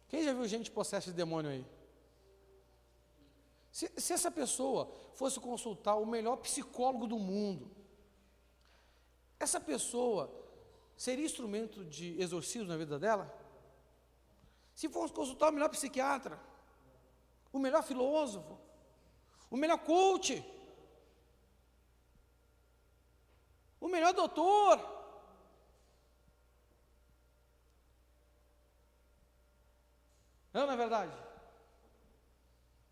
Quem já viu gente possessa de demônio aí? Se essa pessoa fosse consultar o melhor psicólogo do mundo, essa pessoa seria instrumento de exorcismo na vida dela? Se fosse consultar o melhor psiquiatra, o melhor filósofo, o melhor coach, o melhor doutor, não é verdade?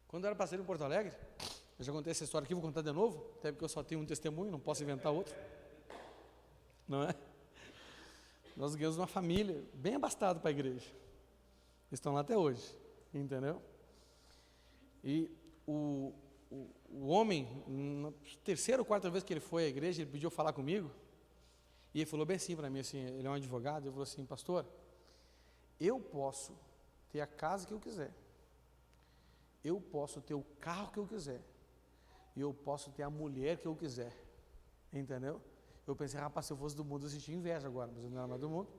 Quando eu era parceiro em Porto Alegre, eu já contei essa história aqui, vou contar de novo, até porque eu só tenho um testemunho, não posso inventar outro, não é? Nós ganhamos uma família bem abastada para a igreja, estão lá até hoje, entendeu? E o homem, na terceira ou quarta vez que ele foi à igreja, ele pediu falar comigo, e ele falou bem assim para mim, assim, ele é um advogado, ele falou assim: pastor, eu posso ter a casa que eu quiser, eu posso ter o carro que eu quiser, e eu posso ter a mulher que eu quiser, entendeu? Eu pensei, rapaz, se eu fosse do mundo eu sentia inveja agora, mas eu não era mais do mundo,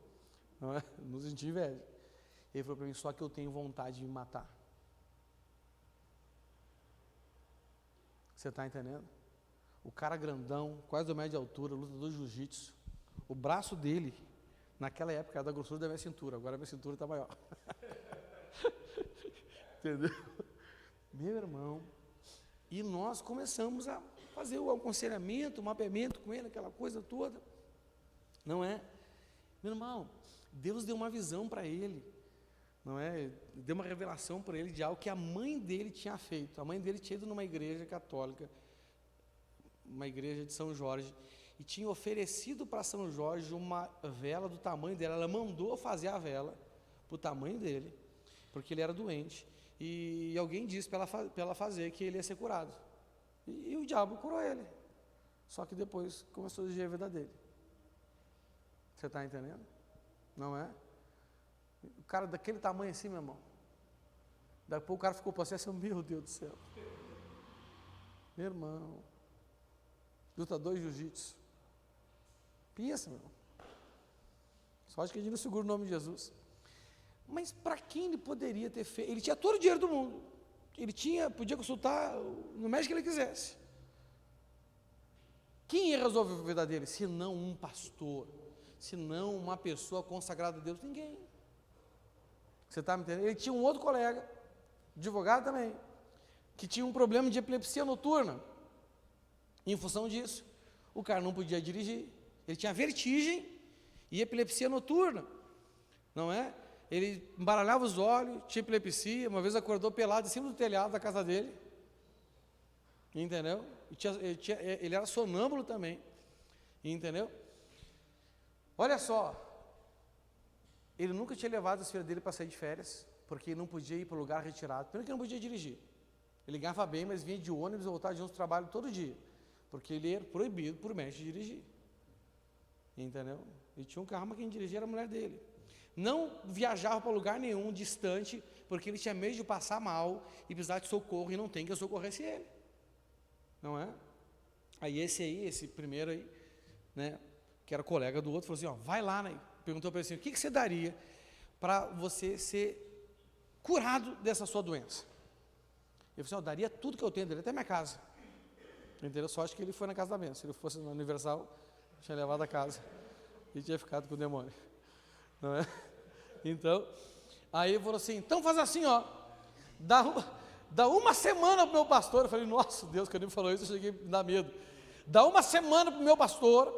não é? Não sentia inveja. Ele falou para mim, só que eu tenho vontade de me matar. Você está entendendo? O cara grandão, quase 2 metros de altura, lutador de jiu-jitsu, o braço dele, naquela época, era da grossura da minha cintura, agora a minha cintura está maior. Entendeu? Meu irmão, e nós começamos a fazer o aconselhamento, o mapeamento com ele, aquela coisa toda, não é? Meu irmão, Deus deu uma visão para ele, não é? Deu uma revelação para ele de algo que a mãe dele tinha feito. A mãe dele tinha ido numa igreja católica, uma igreja de São Jorge, e tinha oferecido para São Jorge uma vela do tamanho dela. Ela mandou fazer a vela para o tamanho dele, porque ele era doente, e alguém disse para ela fazer que ele ia ser curado. E o diabo curou ele. Só que depois começou a exigir a vida dele. Você está entendendo? Não é? O cara daquele tamanho assim, meu irmão. Daqui a pouco o cara ficou possesso, meu Deus do céu. Meu irmão. Lutador de jiu-jitsu. Pensa, meu irmão. Só acho que a gente não segura o nome de Jesus. Mas para quem ele poderia ter feito? Ele tinha todo o dinheiro do mundo. Ele podia consultar no médico que ele quisesse. Quem ia resolver a vida dele? Se não um pastor, se não uma pessoa consagrada a Deus, ninguém. Você está me entendendo? Ele tinha um outro colega, advogado também, que tinha um problema de epilepsia noturna. Em função disso, o cara não podia dirigir. Ele tinha vertigem e epilepsia noturna, não é? Ele embaralhava os olhos, tinha epilepsia, uma vez acordou pelado em cima do telhado da casa dele, entendeu? Ele era sonâmbulo também, entendeu? Olha só, ele nunca tinha levado os filhos dele para sair de férias, porque ele não podia ir para o lugar retirado, primeiro que ele não podia dirigir, ele ganhava bem, mas vinha de ônibus e voltava de ônibus trabalho todo dia, porque ele era proibido por mestre de dirigir, entendeu? Ele tinha um carro, mas quem dirigia era a mulher dele. Não viajava para lugar nenhum, distante, porque ele tinha medo de passar mal e precisar de socorro, e não tem que eu socorresse ele, não é? Aí esse primeiro aí, né, que era colega do outro, falou assim, ó, vai lá, né? Perguntou para ele assim, o que você daria para você ser curado dessa sua doença? Eu falei assim, eu daria tudo que eu tenho, daria até minha casa. Entendeu? Só acho que ele foi na casa da bênção. Se ele fosse na Universal, tinha levado a casa e tinha ficado com o demônio. Não é? Então, aí ele falou assim, então faz assim, ó, dá uma semana para o meu pastor. Eu falei, nossa, Deus, quando ele me falou isso, eu cheguei a me dar medo. Dá uma semana para o meu pastor,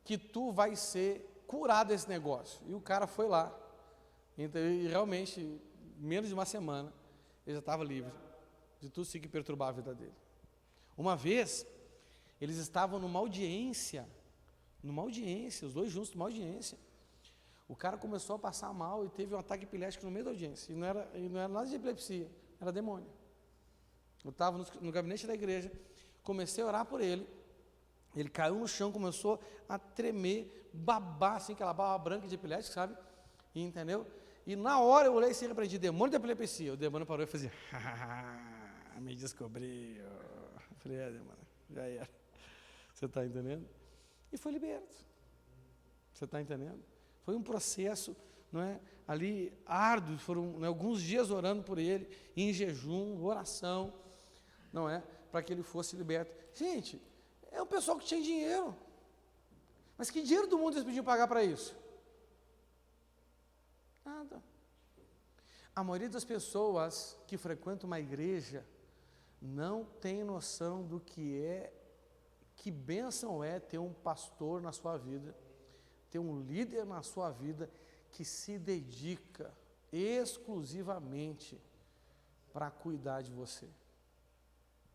que tu vai ser curado desse negócio. E o cara foi lá. Então, e realmente, menos de uma semana, ele já estava livre de tudo isso que perturbava a vida dele. Uma vez, eles estavam numa audiência, os dois juntos numa audiência. O cara começou a passar mal e teve um ataque epilético no meio da audiência. E não era nada de epilepsia, era demônio. Eu estava no gabinete da igreja, comecei a orar por ele. Ele caiu no chão, começou a tremer, babar, assim, aquela baba branca de epilético, sabe? E, entendeu? E na hora eu olhei e repreendi, demônio de epilepsia. O demônio parou e fazia, me descobriu. Eu falei, demônio, já era. Você está entendendo? E foi liberto. Você está entendendo? Foi um processo, não é? Ali árduo, foram, né, alguns dias orando por ele, em jejum, oração, não é? Para que ele fosse liberto. Gente, é um pessoal que tinha dinheiro. Mas que dinheiro do mundo eles podiam pagar para isso? Nada. A maioria das pessoas que frequentam uma igreja não tem noção do que bênção é ter um pastor na sua vida, ter um líder na sua vida que se dedica exclusivamente para cuidar de você.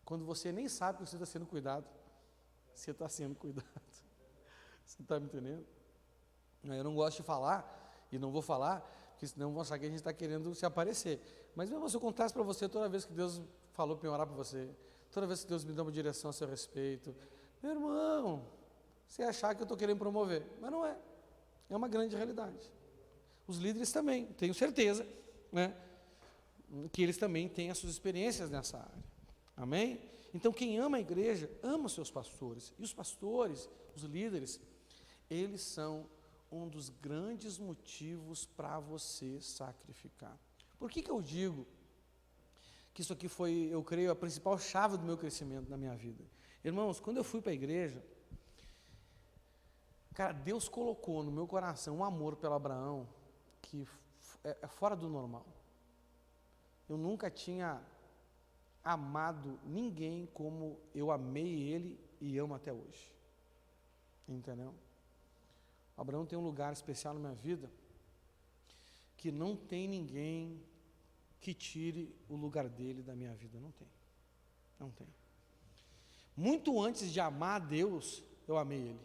Quando você nem sabe que você está sendo cuidado, você está sendo cuidado. Você está me entendendo? Eu não gosto de falar, e não vou falar, porque senão vão achar que a gente está querendo se aparecer. Mas mesmo se eu contasse para você toda vez que Deus falou para eu orar para você, toda vez que Deus me dá uma direção a seu respeito, meu irmão, você achar que eu estou querendo promover, mas não é. É uma grande realidade. Os líderes também, tenho certeza, né, que eles também têm as suas experiências nessa área. Amém? Então, quem ama a igreja, ama os seus pastores. E os pastores, os líderes, eles são um dos grandes motivos para você sacrificar. Por que eu digo que isso aqui foi, eu creio, a principal chave do meu crescimento na minha vida? Irmãos, quando eu fui para a igreja, cara, Deus colocou no meu coração um amor pelo Abraão que é fora do normal. Eu nunca tinha amado ninguém como eu amei ele e amo até hoje. Entendeu? Abraão tem um lugar especial na minha vida que não tem ninguém que tire o lugar dele da minha vida. Não tem. Não tem. Muito antes de amar a Deus, eu amei ele.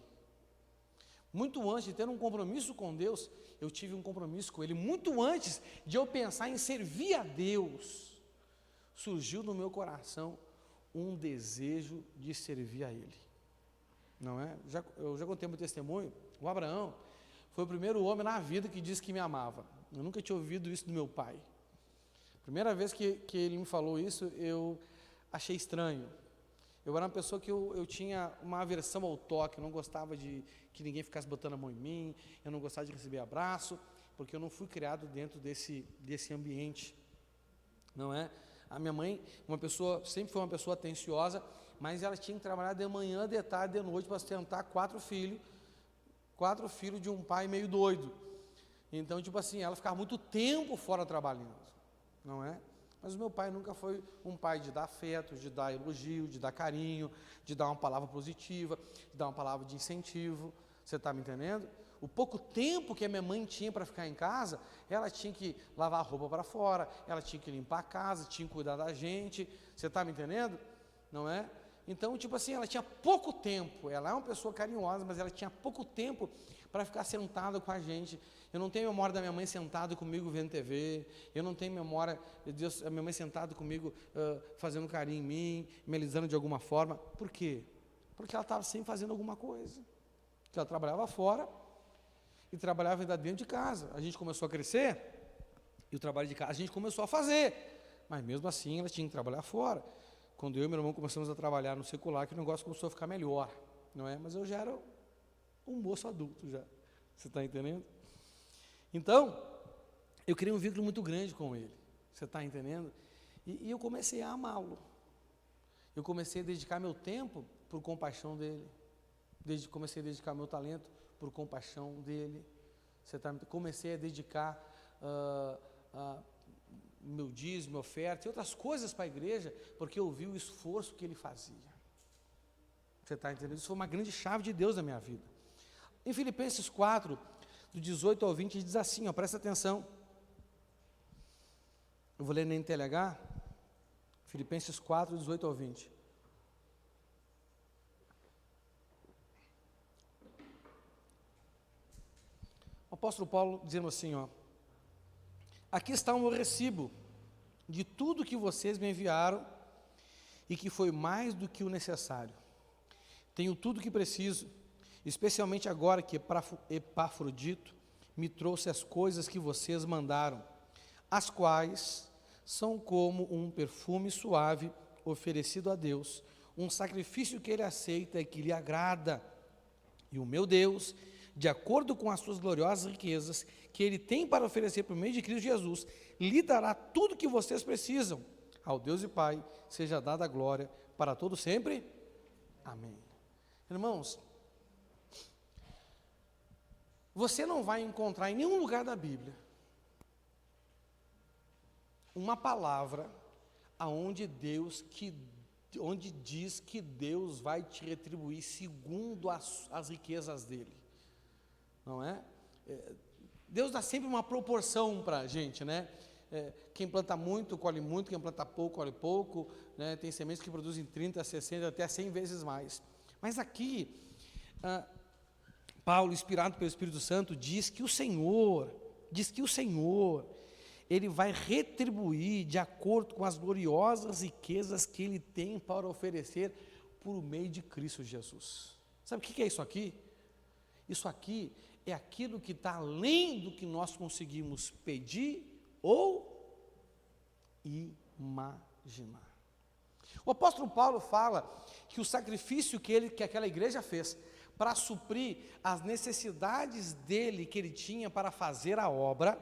Muito antes de ter um compromisso com Deus, eu tive um compromisso com ele. Muito antes de eu pensar em servir a Deus, surgiu no meu coração um desejo de servir a ele. Não é? Eu já contei meu testemunho. O Abraão foi o primeiro homem na vida que disse que me amava. Eu nunca tinha ouvido isso do meu pai. Primeira vez que ele me falou isso, eu achei estranho. Eu era uma pessoa que eu tinha uma aversão ao toque, eu não gostava de que ninguém ficasse botando a mão em mim, eu não gostava de receber abraço, porque eu não fui criado dentro desse ambiente, não é? A minha mãe, sempre foi uma pessoa atenciosa, mas ela tinha que trabalhar de manhã, de tarde, de noite, para sustentar 4 filhos de um pai meio doido. Então, tipo assim, ela ficava muito tempo fora trabalhando, não é? Mas o meu pai nunca foi um pai de dar afeto, de dar elogio, de dar carinho, de dar uma palavra positiva, de dar uma palavra de incentivo. Você está me entendendo? O pouco tempo que a minha mãe tinha para ficar em casa, ela tinha que lavar a roupa para fora, ela tinha que limpar a casa, tinha que cuidar da gente. Você está me entendendo? Não é? Então, tipo assim, ela tinha pouco tempo. Ela é uma pessoa carinhosa, mas ela tinha pouco tempo para ficar sentada com a gente. Eu não tenho memória da minha mãe sentada comigo vendo TV. Eu não tenho memória da minha mãe sentada comigo fazendo carinho em mim, me alisando de alguma forma. Por quê? Porque ela estava sempre fazendo alguma coisa. Porque ela trabalhava fora e trabalhava ainda dentro de casa. A gente começou a crescer e o trabalho de casa a gente começou a fazer. Mas mesmo assim ela tinha que trabalhar fora. quando eu e meu irmão começamos a trabalhar no secular, que o negócio começou a ficar melhor, não é? Mas eu já era um moço adulto já, você está entendendo? Então, eu criei um vínculo muito grande com ele, você está entendendo? E eu comecei a amá-lo, eu comecei a dedicar meu tempo por compaixão dele, comecei a dedicar meu talento por compaixão dele, comecei a dedicar meu dízimo, minha oferta e outras coisas para a igreja, porque eu vi o esforço que ele fazia. Você está entendendo? Isso foi uma grande chave de Deus na minha vida. Em Filipenses 4, do 18 ao 20, diz assim, ó, presta atenção. Eu vou ler na NTLH, Filipenses 4, 18 ao 20. O apóstolo Paulo dizendo assim, ó, aqui está o meu recibo de tudo que vocês me enviaram e que foi mais do que o necessário. Tenho tudo o que preciso, especialmente agora que Epafrodito me trouxe as coisas que vocês mandaram, as quais são como um perfume suave oferecido a Deus, um sacrifício que Ele aceita e que lhe agrada. E o meu Deus, de acordo com as suas gloriosas riquezas, que Ele tem para oferecer por meio de Cristo Jesus, lhe dará tudo o que vocês precisam. Ao Deus e Pai seja dada a glória para todos sempre. Amém. Irmãos, você não vai encontrar em nenhum lugar da Bíblia uma palavra onde diz que Deus vai te retribuir segundo as riquezas dele. Não é? Deus dá sempre uma proporção para a gente, né? Quem planta muito, colhe muito, quem planta pouco, colhe pouco, né? Tem sementes que produzem 30, 60, até 100 vezes mais. Mas aqui, Paulo, inspirado pelo Espírito Santo, diz que o Senhor, Ele vai retribuir de acordo com as gloriosas riquezas que Ele tem para oferecer por meio de Cristo Jesus. Sabe o que é isso aqui? Isso aqui é aquilo que está além do que nós conseguimos pedir ou imaginar. O apóstolo Paulo fala que o sacrifício que aquela igreja fez para suprir as necessidades dele, que ele tinha para fazer a obra,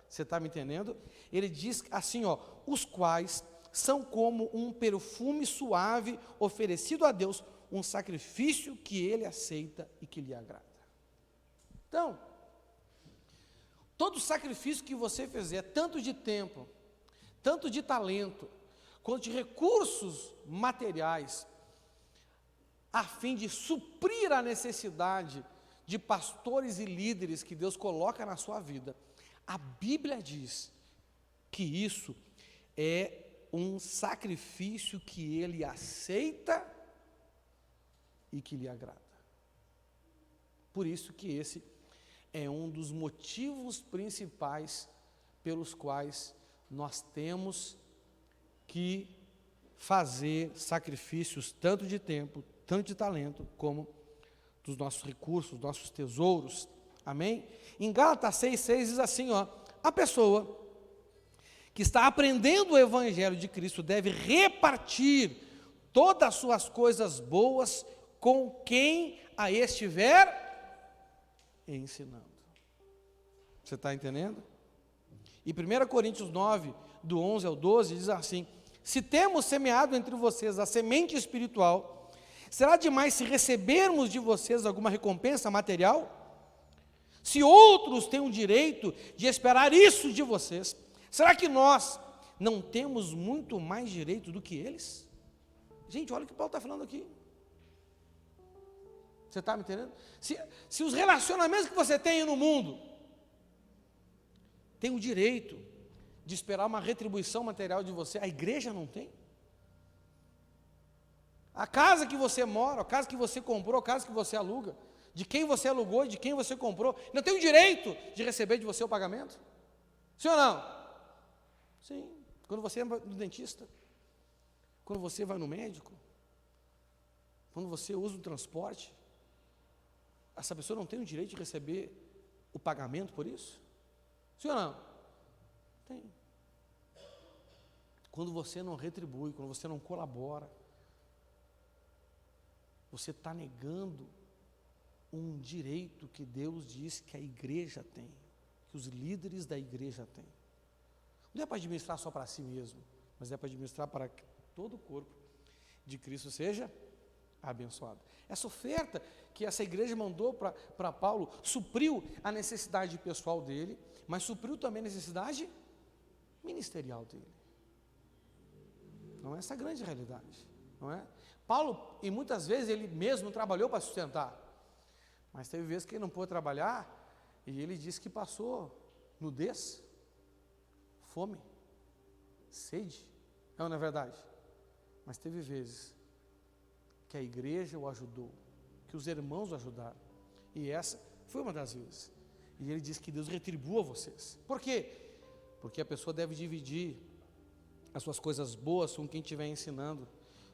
você está me entendendo? Ele diz assim, ó, os quais são como um perfume suave oferecido a Deus, um sacrifício que Ele aceita e que lhe agrada. Então, todo sacrifício que você fizer, tanto de tempo, tanto de talento, quanto de recursos materiais, a fim de suprir a necessidade de pastores e líderes que Deus coloca na sua vida, a Bíblia diz que isso é um sacrifício que Ele aceita e que lhe agrada. Por isso que esse é um dos motivos principais pelos quais nós temos que fazer sacrifícios tanto de tempo, tanto de talento, como dos nossos recursos, dos nossos tesouros. Amém? Em Gálatas 6,6 diz assim, ó, a pessoa que está aprendendo o Evangelho de Cristo deve repartir todas as suas coisas boas com quem a estiver ensinando. Você está entendendo? E 1 Coríntios 9, do 11 ao 12, diz assim, se temos semeado entre vocês a semente espiritual, será demais se recebermos de vocês alguma recompensa material? Se outros têm o direito de esperar isso de vocês, será que nós não temos muito mais direito do que eles? Gente, olha o que Paulo está falando aqui. Você está me entendendo? Se os relacionamentos que você tem no mundo têm o direito de esperar uma retribuição material de você, a igreja não tem? A casa que você mora, a casa que você comprou, a casa que você aluga, de quem você alugou e de quem você comprou, não tem o direito de receber de você o pagamento? Sim ou não? Sim. Quando você vai no dentista, quando você vai no médico, quando você usa o transporte, essa pessoa não tem o direito de receber o pagamento por isso? Sim ou não? Tem. quando você não retribui, quando você não colabora, você está negando um direito que Deus diz que a igreja tem, que os líderes da igreja têm. Não é para administrar só para si mesmo, mas é para administrar para que todo o corpo de Cristo seja abençoado. Essa oferta que essa igreja mandou para Paulo supriu a necessidade pessoal dele, mas supriu também a necessidade ministerial dele. Não é essa a grande realidade, não é? Paulo, e muitas vezes ele mesmo trabalhou para sustentar, mas teve vezes que ele não pôde trabalhar e ele disse que passou nudez, fome, sede, não é verdade? Mas teve vezes que a igreja o ajudou, que os irmãos o ajudaram, e essa foi uma das vezes. E ele diz que Deus retribua vocês. Por quê? Porque a pessoa deve dividir as suas coisas boas com quem estiver ensinando,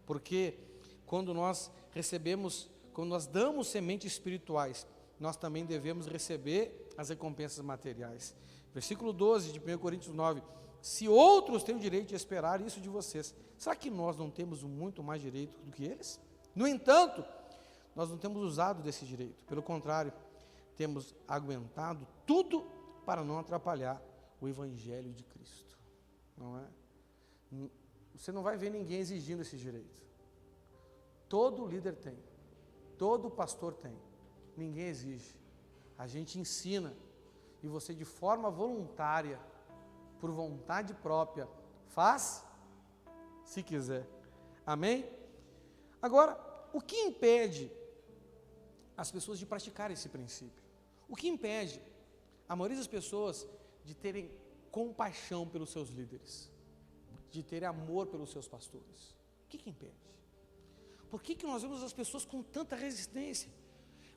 porque quando nós recebemos, quando nós damos sementes espirituais, nós também devemos receber as recompensas materiais. Versículo 12 de 1 Coríntios 9, se outros têm o direito de esperar isso de vocês, será que nós não temos muito mais direito do que eles? No entanto, nós não temos usado desse direito, pelo contrário, temos aguentado tudo para não atrapalhar o Evangelho de Cristo, não é? Você não vai ver ninguém exigindo esse direito. Todo líder tem, todo pastor tem, ninguém exige. A gente ensina, e você de forma voluntária, por vontade própria, faz, se quiser. Amém? Agora, o que impede as pessoas de praticar esse princípio? O que impede a maioria das pessoas de terem compaixão pelos seus líderes, de terem amor pelos seus pastores? O que impede? Por que nós vemos as pessoas com tanta resistência?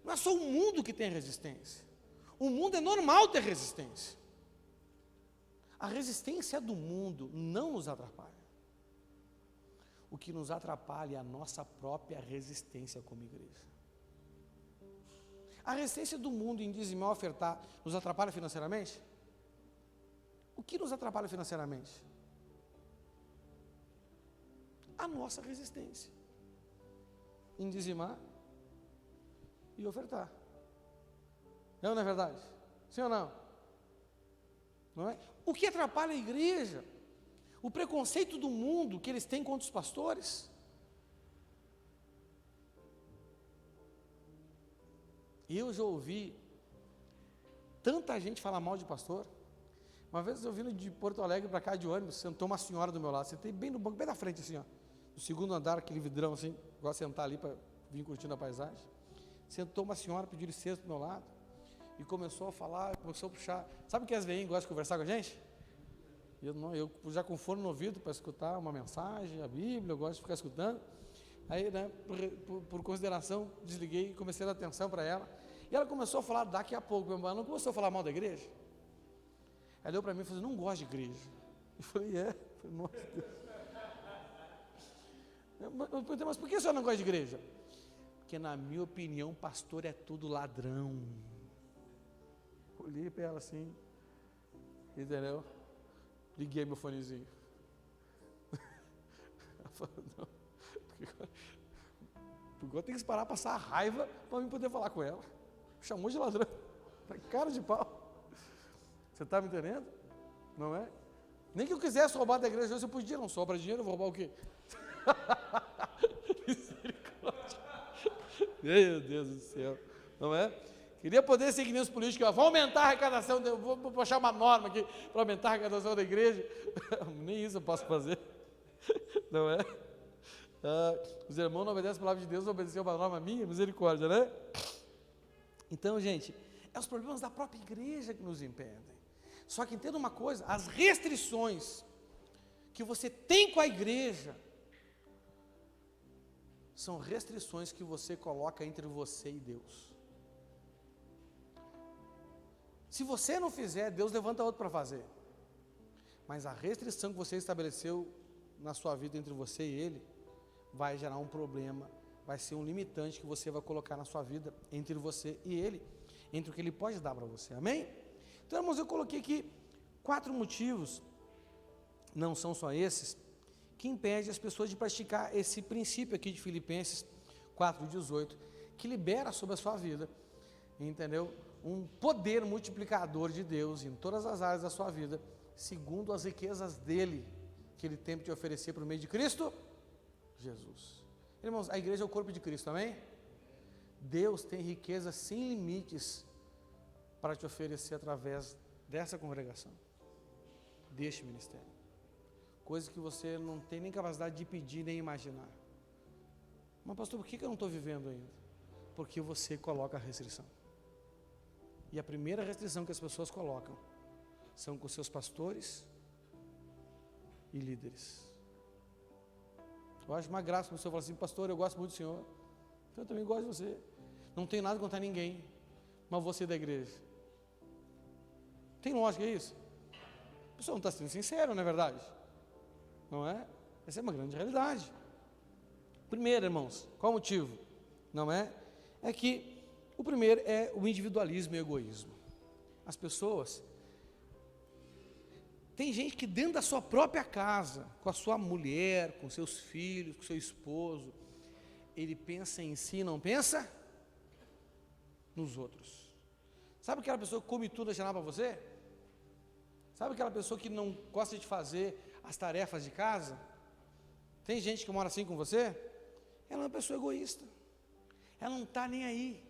Não é só o mundo que tem resistência. O mundo é normal ter resistência. A resistência do mundo não nos atrapalha. O que nos atrapalha é a nossa própria resistência como igreja. A resistência do mundo em dizimar, ofertar, nos atrapalha financeiramente? O que nos atrapalha financeiramente? A nossa resistência em dizimar e ofertar. Não é verdade? Sim ou não? Não é? O que atrapalha a igreja? O preconceito do mundo que eles têm contra os pastores? Eu já ouvi tanta gente falar mal de pastor. Uma vez eu vindo de Porto Alegre para cá de ônibus, sentou uma senhora do meu lado, sentei bem no banco, bem da frente assim, ó, no segundo andar, aquele vidrão assim, gosto de sentar ali para vir curtindo a paisagem. Sentou uma senhora, pediu licença do meu lado e começou a falar, começou a puxar. Sabe que as veinhas gostam de conversar com a gente? Eu já com fone no ouvido para escutar uma mensagem, a Bíblia, eu gosto de ficar escutando. Aí, né, por consideração, desliguei e comecei a dar atenção para ela. E ela começou a falar daqui a pouco, ela não começou a falar mal da igreja? Ela olhou para mim e falou, não gosto de igreja. Eu falei, é? Eu falei, nossa Deus. Eu perguntei, mas por que a senhora não gosta de igreja? Porque na minha opinião, pastor é tudo ladrão. Olhei para ela assim, entendeu? Liguei meu fonezinho. Ela falou, não, porque eu tenho que parar, passar a raiva para mim poder falar com ela. Chamou de ladrão, tá cara de pau. Você está me entendendo? Não é? Nem que eu quisesse roubar da igreja, eu podia, não sobra dinheiro, eu vou roubar o quê? Misericórdia. Meu Deus do céu, não é? Queria poder ser que nem os políticos, vão aumentar a arrecadação, vou puxar uma norma aqui para aumentar a arrecadação da igreja. Nem isso eu posso fazer, não é? Os irmãos não obedecem a palavra de Deus, obedecem uma norma minha, misericórdia, né? Então, gente, é os problemas da própria igreja que nos impedem. Só que entenda uma coisa, as restrições que você tem com a igreja são restrições que você coloca entre você e Deus. Se você não fizer, Deus levanta outro para fazer. Mas a restrição que você estabeleceu na sua vida entre você e Ele vai gerar um problema, vai ser um limitante que você vai colocar na sua vida entre você e Ele, entre o que Ele pode dar para você, amém? Então, irmãos, eu coloquei aqui 4 motivos, não são só esses, que impede as pessoas de praticar esse princípio aqui de Filipenses 4:18, que libera sobre a sua vida, entendeu? Um poder multiplicador de Deus em todas as áreas da sua vida, segundo as riquezas dele, que ele tem para te oferecer por meio de Cristo Jesus. Irmãos, a igreja é o corpo de Cristo, amém? Deus tem riqueza sem limites para te oferecer através dessa congregação, deste ministério. Coisa que você não tem nem capacidade de pedir nem imaginar. Mas pastor, por que eu não estou vivendo ainda? Porque você coloca a restrição. E a primeira restrição que as pessoas colocam são com seus pastores e líderes. Eu acho uma graça quando o senhor fala assim: pastor, eu gosto muito do senhor. Eu também gosto de você. Não tenho nada contra ninguém, mas você da igreja. Tem lógica isso? A pessoa não está sendo sincero, não é verdade? Não é? Essa é uma grande realidade. Primeiro, irmãos, qual o motivo? Não é? É que o primeiro é o individualismo e o egoísmo. As pessoas... Tem gente que dentro da sua própria casa, com a sua mulher, com seus filhos, com seu esposo, ele pensa em si, não pensa nos outros. Sabe aquela pessoa que come tudo e deixa nada para você? Sabe aquela pessoa que não gosta de fazer as tarefas de casa? Tem gente que mora assim com você? Ela é uma pessoa egoísta. Ela não está nem aí.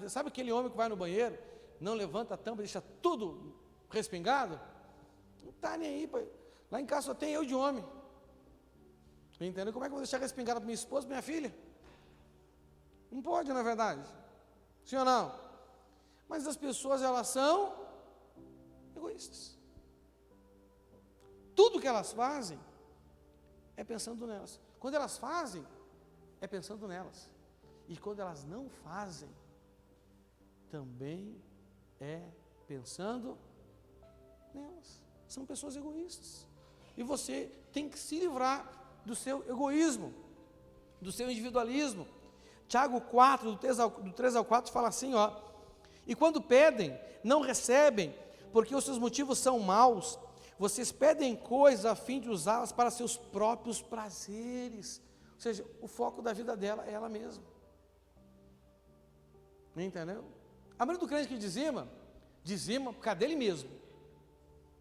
Sabe aquele homem que vai no banheiro, não levanta a tampa, deixa tudo respingado? Não está nem aí. Lá em casa só tem eu de homem. Entendeu? Como é que eu vou deixar respingado para minha esposa, para minha filha? Não pode, não é verdade? Sim ou não? Mas as pessoas, elas são egoístas. Tudo que elas fazem é pensando nelas. Quando elas fazem, é pensando nelas. E quando elas não fazem, também é pensando nelas. São pessoas egoístas. E você tem que se livrar do seu egoísmo, do seu individualismo. Tiago 4, do 3 ao 4, fala assim, ó: e quando pedem, não recebem, porque os seus motivos são maus. Vocês pedem coisas a fim de usá-las para seus próprios prazeres. Ou seja, o foco da vida dela é ela mesma. Entendeu? A maioria do crente que dizima por causa dele mesmo.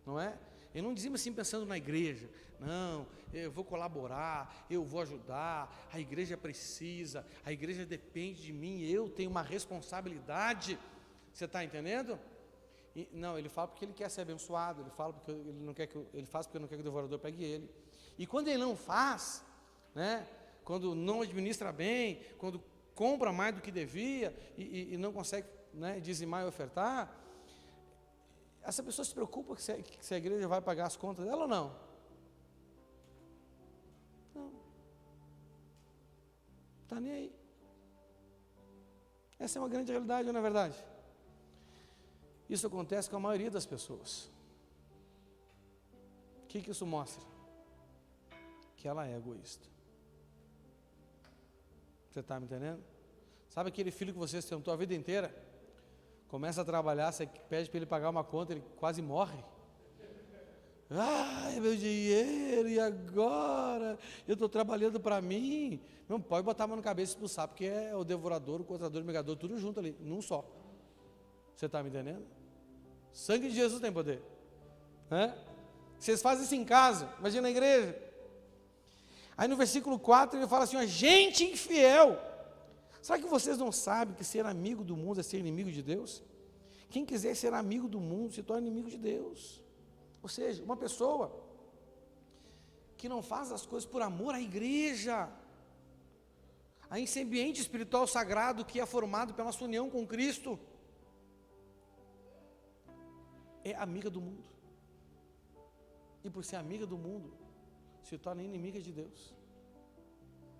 Não é? Ele não dizima assim pensando na igreja. Não, eu vou colaborar, eu vou ajudar, a igreja precisa, a igreja depende de mim, eu tenho uma responsabilidade. Você está entendendo? E, não, ele fala porque ele quer ser abençoado, ele fala porque ele não quer ele faz porque não quer que o devorador pegue ele. E quando ele não faz, né, quando não administra bem, quando compra mais do que devia e não consegue, né, dizimar e ofertar, essa pessoa se preocupa se a igreja vai pagar as contas dela ou não? Não. Está nem aí. Essa é uma grande realidade, não é verdade? Isso acontece com a maioria das pessoas. O que isso mostra? Que ela é egoísta. Você está me entendendo? Sabe aquele filho que você tentou a vida inteira? Começa a trabalhar, você pede para ele pagar uma conta, ele quase morre. Ai, meu dinheiro, e agora? Eu estou trabalhando para mim. Não pode botar a mão na cabeça e expulsar, porque é o devorador, o contador, o megador, tudo junto ali, num só. Você está me entendendo? Sangue de Jesus tem poder. Vocês fazem isso em casa, imagina na igreja. Aí no versículo 4 ele fala assim, ó: gente infiel. Será que vocês não sabem que ser amigo do mundo é ser inimigo de Deus? Quem quiser ser amigo do mundo se torna inimigo de Deus. Ou seja, uma pessoa que não faz as coisas por amor à igreja, a esse ambiente espiritual sagrado que é formado pela nossa união com Cristo, é amiga do mundo. E por ser amiga do mundo, se torna inimiga de Deus.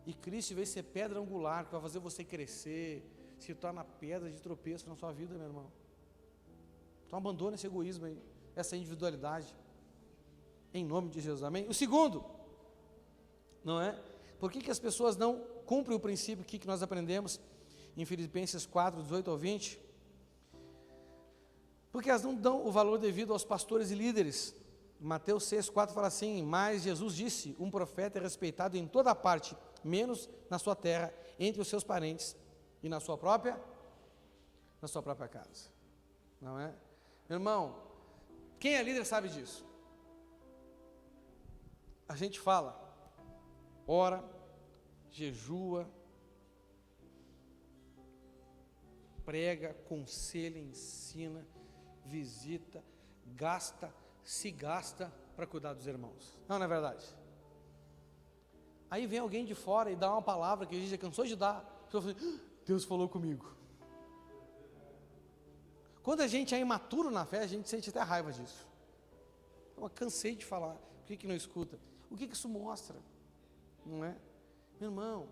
E Cristo, em vez de ser pedra angular, que vai fazer você crescer, se torna pedra de tropeço na sua vida, meu irmão. Então abandona esse egoísmo aí, essa individualidade, em nome de Jesus, amém? O segundo, não é? Por que as pessoas não cumprem o princípio aqui que nós aprendemos em Filipenses 4, 18 ao 20? Porque elas não dão o valor devido aos pastores e líderes. Mateus 6,4 fala assim: mas Jesus disse, um profeta é respeitado em toda parte, menos na sua terra, entre os seus parentes e na sua própria casa. Não é? Meu irmão, quem é líder sabe disso. A gente fala, ora, jejua, prega, aconselha, ensina, visita, se gasta para cuidar dos irmãos. Não é verdade? Aí vem alguém de fora e dá uma palavra que a gente já cansou de dar. A pessoa fala, Deus falou comigo. Quando a gente é imaturo na fé, a gente sente até raiva disso. Eu cansei de falar. Por que não escuta? O que isso mostra? Não é? Meu irmão,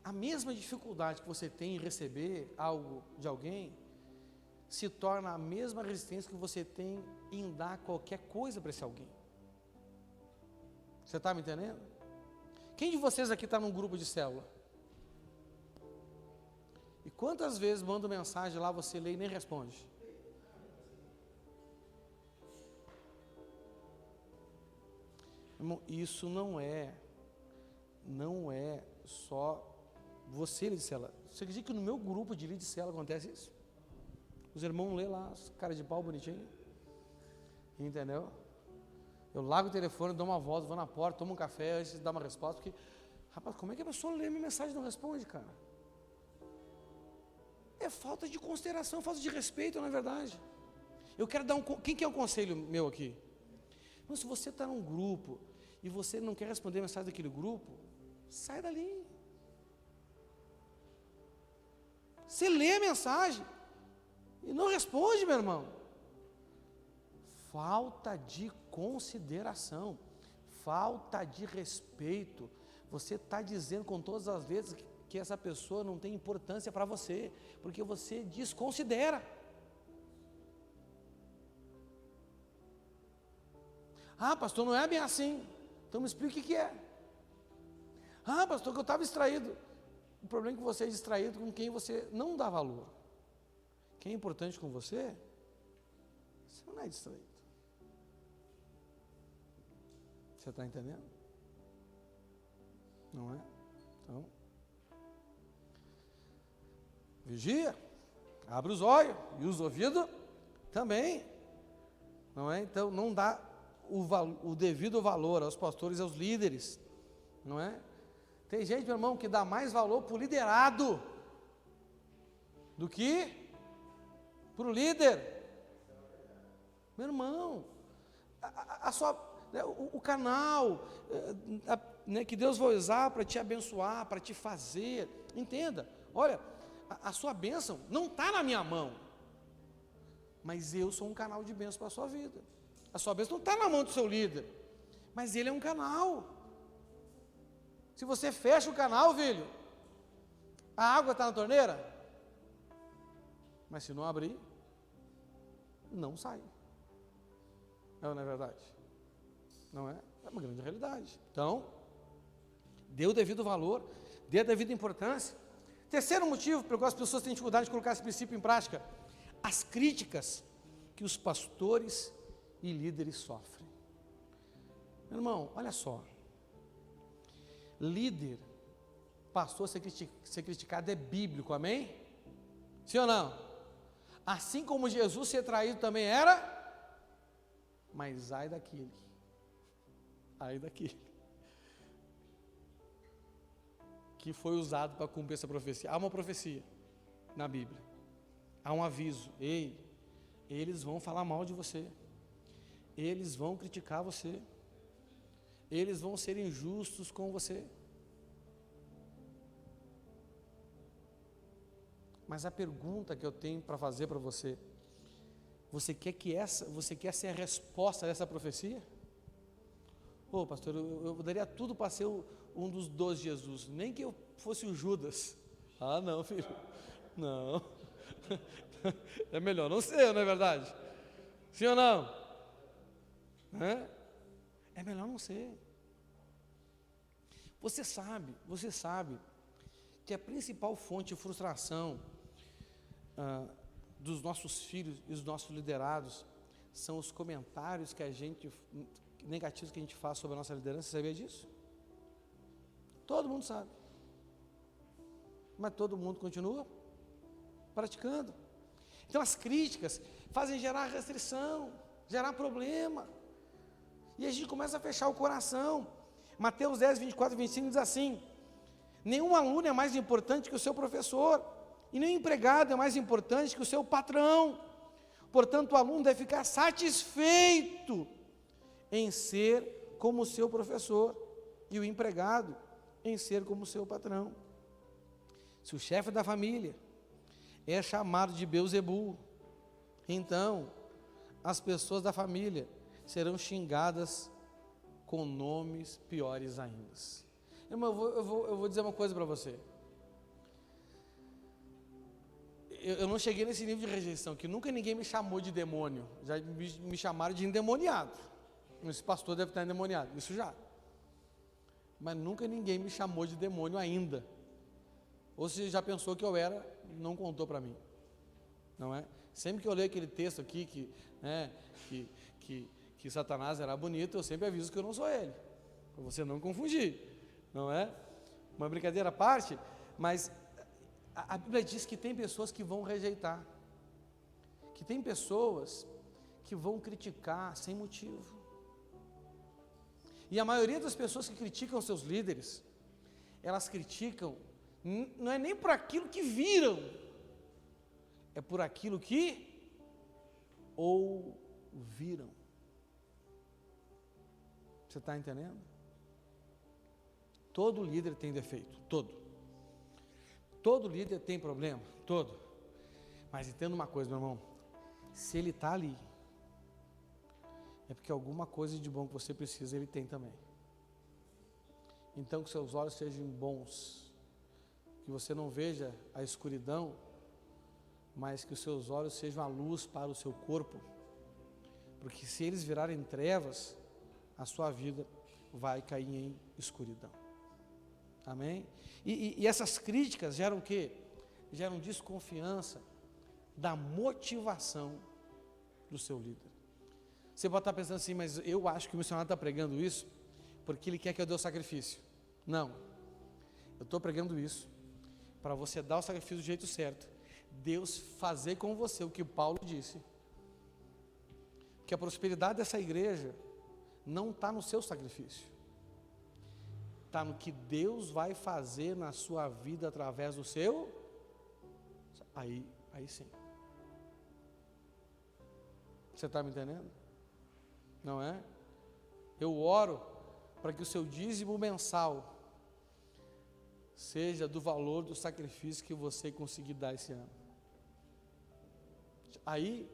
a mesma dificuldade que você tem em receber algo de alguém, se torna a mesma resistência que você tem em dar qualquer coisa para esse alguém. Você está me entendendo? Quem de vocês aqui está num grupo de célula? E quantas vezes manda mensagem lá, você lê e nem responde? Irmão, isso não é só você, líder de célula. Você acredita que no meu grupo de líder de célula acontece isso? Os irmãos lê lá, cara de pau bonitinho. Entendeu? Eu largo o telefone, dou uma volta, vou na porta, tomo um café, antes de dar uma resposta, porque, rapaz, como é que a pessoa lê minha mensagem e não responde, cara? É falta de consideração, falta de respeito, não é verdade? Eu quero dar quem quer um conselho meu aqui? Mas se você está num grupo e você não quer responder a mensagem daquele grupo, sai dali. Você lê a mensagem e não responde, meu irmão. Falta de consideração, falta de respeito. Você está dizendo com todas as letras que essa pessoa não tem importância para você, porque você desconsidera. Ah, pastor, não é bem assim. Então me explica o que é. Ah, pastor, que eu estava distraído. O problema é que você é distraído com quem você não dá valor. Quem é importante com você, você não é distraído. Você está entendendo? Não é? Então, vigia, abre os olhos e os ouvidos também. Não é? Então, não dá o devido valor aos pastores e aos líderes. Não é? Tem gente, meu irmão, que dá mais valor para o liderado do que para o líder. Meu irmão, o canal que Deus vai usar para te abençoar, para te fazer, entenda, olha, a sua bênção não está na minha mão, mas eu sou um canal de bênção para a sua vida. A sua bênção não está na mão do seu líder, mas ele é um canal. Se você fecha o canal, filho, a água está na torneira, mas se não abrir, não sai. Não é verdade? Não é? É uma grande realidade. Então, dê o devido valor, dê a devida importância. Terceiro motivo pelo qual as pessoas têm dificuldade de colocar esse princípio em prática: as críticas que os pastores e líderes sofrem. Meu irmão, olha só. Líder, pastor ser criticado é bíblico, amém? Sim ou não? Assim como Jesus ser traído também era, mas ai daquele que foi usado para cumprir essa profecia. Há uma profecia na Bíblia, há um aviso: ei, eles vão falar mal de você, eles vão criticar você, eles vão ser injustos com você. Mas a pergunta que eu tenho para fazer para você: você quer ser a resposta dessa profecia? Ô, pastor, eu daria tudo para ser um dos 12 de Jesus, nem que eu fosse o Judas. Ah, não, filho, não. É melhor não ser, não é verdade? Sim ou não? É melhor não ser. Você sabe que a principal fonte de frustração dos nossos filhos e dos nossos liderados são os comentários negativos que a gente faz sobre a nossa liderança. Você sabia disso? Todo mundo sabe. Mas todo mundo continua praticando. Então as críticas fazem gerar restrição, gerar problema. E a gente começa a fechar o coração. Mateus 10, 24 e 25 diz assim: nenhum aluno é mais importante que o seu professor, e nenhum empregado é mais importante que o seu patrão. Portanto, o aluno deve ficar satisfeito em ser como o seu professor, e o empregado em ser como o seu patrão. Se o chefe da família é chamado de Beelzebul, então as pessoas da família serão xingadas com nomes piores ainda. Irmão, eu vou dizer uma coisa para você. Eu não cheguei nesse nível de rejeição, que nunca ninguém me chamou de demônio. Já me chamaram de endemoniado. Esse pastor deve estar endemoniado, isso já. Mas nunca ninguém me chamou de demônio ainda. Ou se já pensou que eu era, não contou para mim. Não é? Sempre que eu leio aquele texto aqui, que Satanás era bonito, eu sempre aviso que eu não sou ele. Para você não confundir. Não é? Uma brincadeira à parte, mas a Bíblia diz que tem pessoas que vão rejeitar. Que tem pessoas que vão criticar sem motivo. E a maioria das pessoas que criticam seus líderes, elas criticam, não é nem por aquilo que viram, é por aquilo que ouviram. Você está entendendo? Todo líder tem defeito, todo. Todo líder tem problema, todo. Mas entenda uma coisa, meu irmão, se ele está ali, é porque alguma coisa de bom que você precisa, ele tem também. Então que seus olhos sejam bons, que você não veja a escuridão, mas que os seus olhos sejam a luz para o seu corpo, porque se eles virarem trevas, a sua vida vai cair em escuridão. Amém? E essas críticas geram o quê? Geram desconfiança da motivação do seu líder. Você pode estar pensando assim, mas eu acho que o missionário está pregando isso porque ele quer que eu dê o sacrifício. Não. Eu estou pregando isso para você dar o sacrifício do jeito certo. Deus fazer com você o que Paulo disse. Que a prosperidade dessa igreja não está no seu sacrifício. Está no que Deus vai fazer na sua vida através do seu. Aí sim. Você está me entendendo? Não é? Eu oro para que o seu dízimo mensal seja do valor do sacrifício que você conseguir dar esse ano. Aí,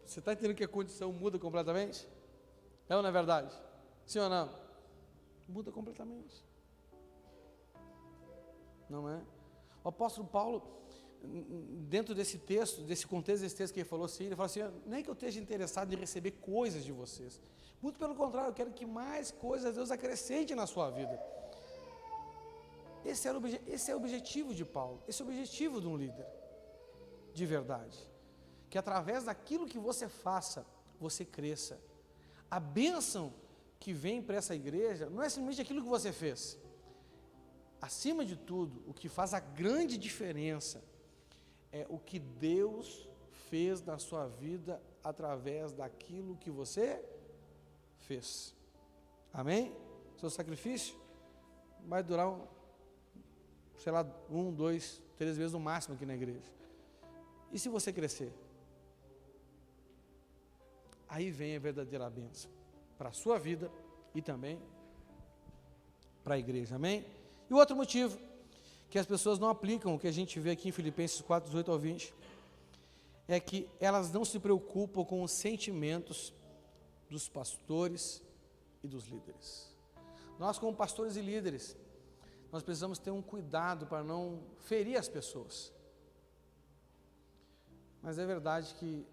você está entendendo que a condição muda completamente? É ou não é verdade? Sim ou não? Muda completamente. Não é? O apóstolo Paulo, dentro desse texto, desse contexto desse texto que ele falou assim, ele falou assim, nem que eu esteja interessado em receber coisas de vocês, muito pelo contrário, eu quero que mais coisas Deus acrescente na sua vida. Esse é o objetivo de Paulo, esse é o objetivo de um líder, de verdade, que através daquilo que você faça, você cresça. A bênção que vem para essa igreja, não é simplesmente aquilo que você fez, acima de tudo, o que faz a grande diferença, é o que Deus fez na sua vida através daquilo que você fez. Amém? Seu sacrifício vai durar, 1, 2, 3 vezes no máximo aqui na igreja. E se você crescer? Aí vem a verdadeira bênção para a sua vida e também para a igreja. Amém? E o outro motivo que as pessoas não aplicam, o que a gente vê aqui em Filipenses 4, 18 ao 20, é que elas não se preocupam com os sentimentos dos pastores e dos líderes. Nós, como pastores e líderes, nós precisamos ter um cuidado para não ferir as pessoas. Mas é verdade que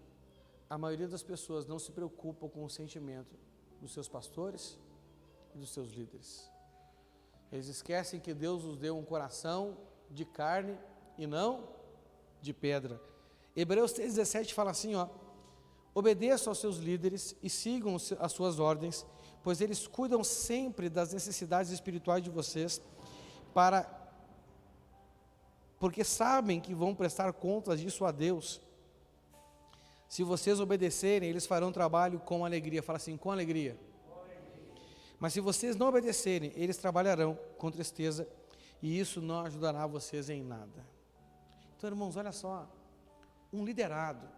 a maioria das pessoas não se preocupa com o sentimento dos seus pastores e dos seus líderes. Eles esquecem que Deus nos deu um coração de carne e não de pedra. Hebreus 3,17 fala assim, Obedeçam aos seus líderes e sigam as suas ordens, pois eles cuidam sempre das necessidades espirituais de vocês, porque sabem que vão prestar contas disso a Deus. Se vocês obedecerem, eles farão trabalho com alegria. Fala assim, com alegria. Mas se vocês não obedecerem, eles trabalharão com tristeza, e isso não ajudará vocês em nada. Então, irmãos, olha só, um liderado,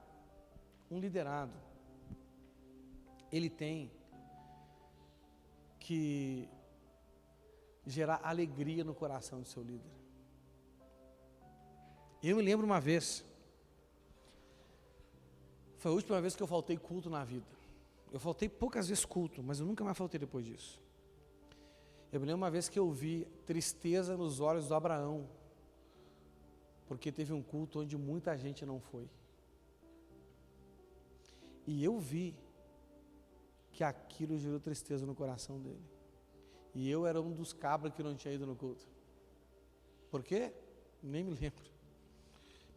ele tem que gerar alegria no coração do seu líder. Eu me lembro uma vez, foi a última vez que eu faltei culto na vida. Eu faltei poucas vezes culto, mas eu nunca mais faltei depois disso. Eu me lembro uma vez que eu vi tristeza nos olhos do Abraão, porque teve um culto onde muita gente não foi. E eu vi que aquilo gerou tristeza no coração dele. E eu era um dos cabras que não tinha ido no culto. Por quê? Nem me lembro.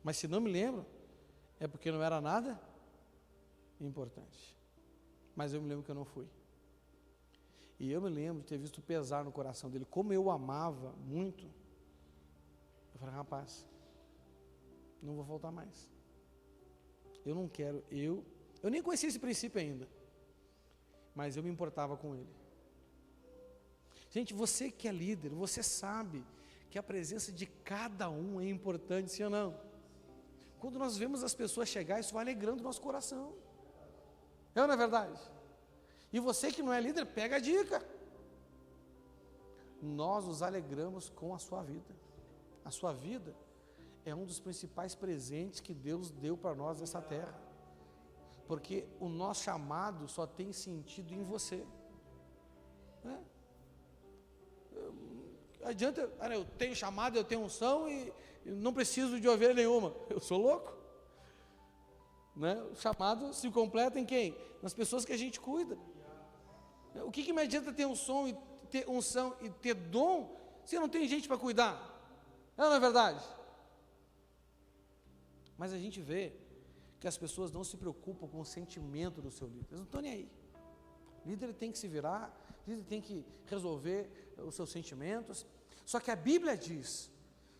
Mas se não me lembro, é porque não era nada importante. Mas eu me lembro que eu não fui. E eu me lembro de ter visto pesar no coração dele, como eu amava muito. Eu falei, rapaz, não vou faltar mais. Eu não quero, eu nem conhecia esse princípio ainda, mas eu me importava com ele. Gente, você que é líder, você sabe que a presença de cada um é importante, sim ou não? Quando nós vemos as pessoas chegar, isso vai alegrando o nosso coração. É ou não é verdade? E você que não é líder, pega a dica. Nós nos alegramos com a sua vida. A sua vida é um dos principais presentes que Deus deu para nós nessa terra. Porque o nosso chamado só tem sentido em você. Adianta, eu tenho chamado, eu tenho unção e não preciso de ovelha nenhuma. Eu sou louco? O chamado se completa em quem? Nas pessoas que a gente cuida. O que me adianta ter unção e ter dom se não tem gente para cuidar? Não é verdade? Mas a gente vê que as pessoas não se preocupam com o sentimento do seu líder. Eles não estão nem aí. O líder tem que se virar, o líder tem que resolver os seus sentimentos. Só que a Bíblia diz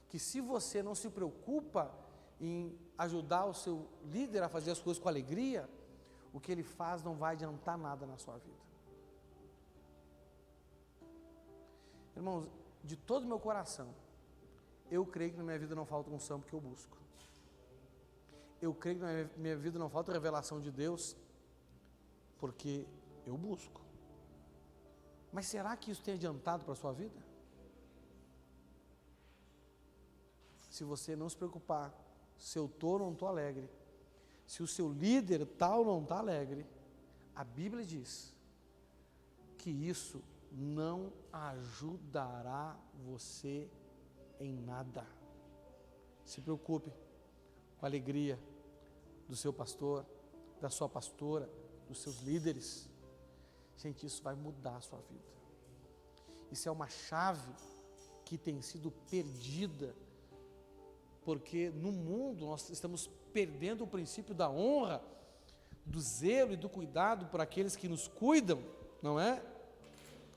que se você não se preocupa em ajudar o seu líder a fazer as coisas com alegria, o que ele faz não vai adiantar nada na sua vida. Irmãos, de todo o meu coração, eu creio que na minha vida não falta unção porque eu busco. Eu creio que na minha vida não falta revelação de Deus porque eu busco. Mas será que isso tem adiantado para a sua vida? Se você não se preocupar, se eu estou ou não estou alegre, se o seu líder está ou não está alegre, a Bíblia diz que isso não ajudará você em nada. Se preocupe com a alegria do seu pastor, da sua pastora, dos seus líderes. Gente, isso vai mudar a sua vida. Isso é uma chave que tem sido perdida, porque no mundo nós estamos perdendo o princípio da honra, do zelo e do cuidado por aqueles que nos cuidam, não é?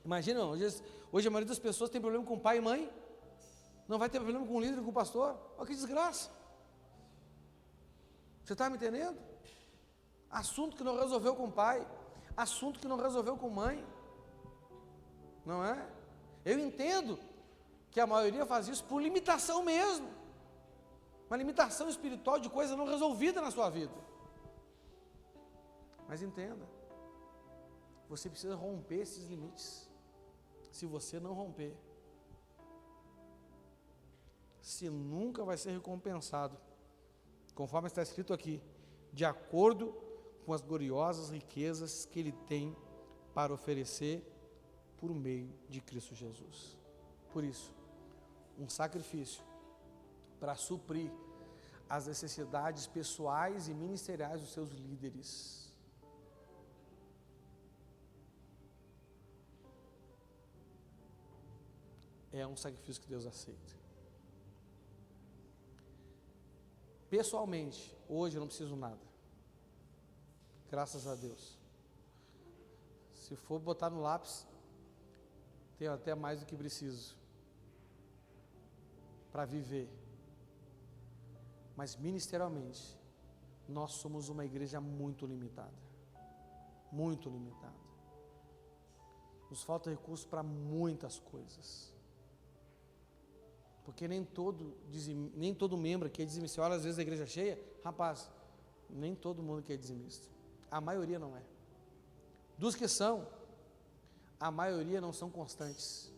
Imagina, hoje a maioria das pessoas tem problema com pai e mãe, não vai ter problema com o líder e com o pastor. Olha que desgraça. Você está me entendendo? Assunto que não resolveu com o pai, assunto que não resolveu com mãe, não é? Eu entendo que a maioria faz isso por limitação mesmo, uma limitação espiritual de coisa não resolvida na sua vida. Mas entenda, você precisa romper esses limites. Se você não romper, você nunca vai ser recompensado, conforme está escrito aqui, de acordo com as gloriosas riquezas que Ele tem para oferecer por meio de Cristo Jesus. Por isso, um sacrifício para suprir as necessidades pessoais e ministeriais dos seus líderes. É um sacrifício que Deus aceita. Pessoalmente, hoje eu não preciso nada. Graças a Deus. Se for botar no lápis, tenho até mais do que preciso para viver. Mas ministerialmente, nós somos uma igreja muito limitada. Muito limitada. Nos falta recurso para muitas coisas. Porque nem todo membro aqui é dizimista. Olha, às vezes a igreja cheia, rapaz, nem todo mundo aqui é dizimista. A maioria não é. Dos que são, a maioria não são constantes.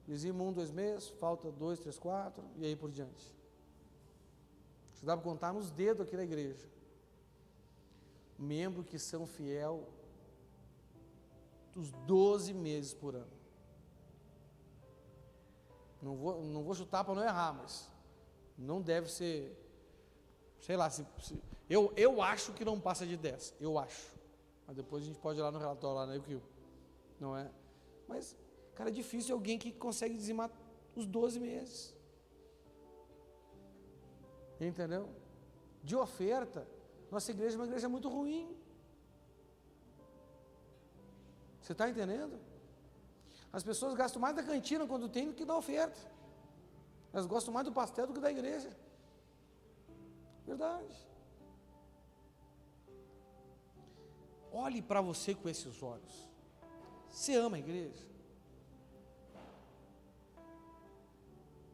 Dizima 1, 2 meses, falta 2, 3, 4 e aí por diante. Isso dá para contar nos dedos aqui da igreja. Membros que são fiel dos 12 meses por ano. Não vou chutar para não errar, mas não deve ser, sei lá, eu acho que não passa de 10, eu acho. Mas depois a gente pode ir lá no relatório, lá, né, não é? Mas, cara, é difícil alguém que consegue dizimar os 12 meses. Entendeu? De oferta, nossa igreja é uma igreja muito ruim. Você está entendendo? As pessoas gastam mais da cantina quando tem do que da oferta. Elas gostam mais do pastel do que da igreja. Verdade. Olhe para você com esses olhos. Você ama a igreja?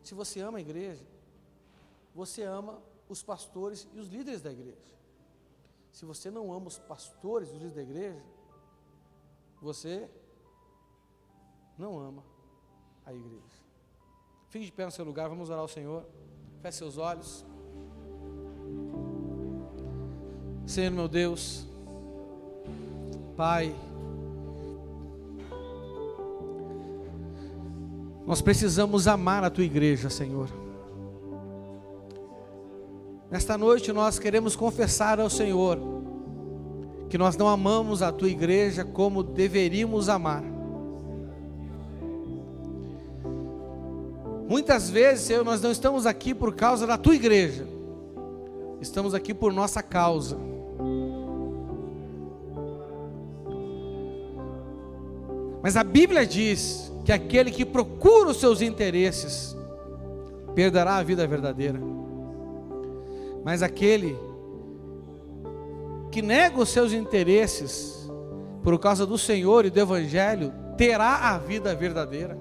Se você ama a igreja, você ama os pastores e os líderes da igreja. Se você não ama os pastores e os líderes da igreja, você não ama a igreja. Fique de pé no seu lugar, vamos orar ao Senhor. Feche seus olhos. Senhor meu Deus, Pai, nós precisamos amar a Tua igreja, Senhor. Nesta noite nós queremos confessar ao Senhor que nós não amamos a Tua igreja como deveríamos amar. Muitas vezes, Senhor, nós não estamos aqui por causa da Tua igreja, estamos aqui por nossa causa. Mas a Bíblia diz que aquele que procura os seus interesses perderá a vida verdadeira. Mas aquele que nega os seus interesses por causa do Senhor e do Evangelho terá a vida verdadeira.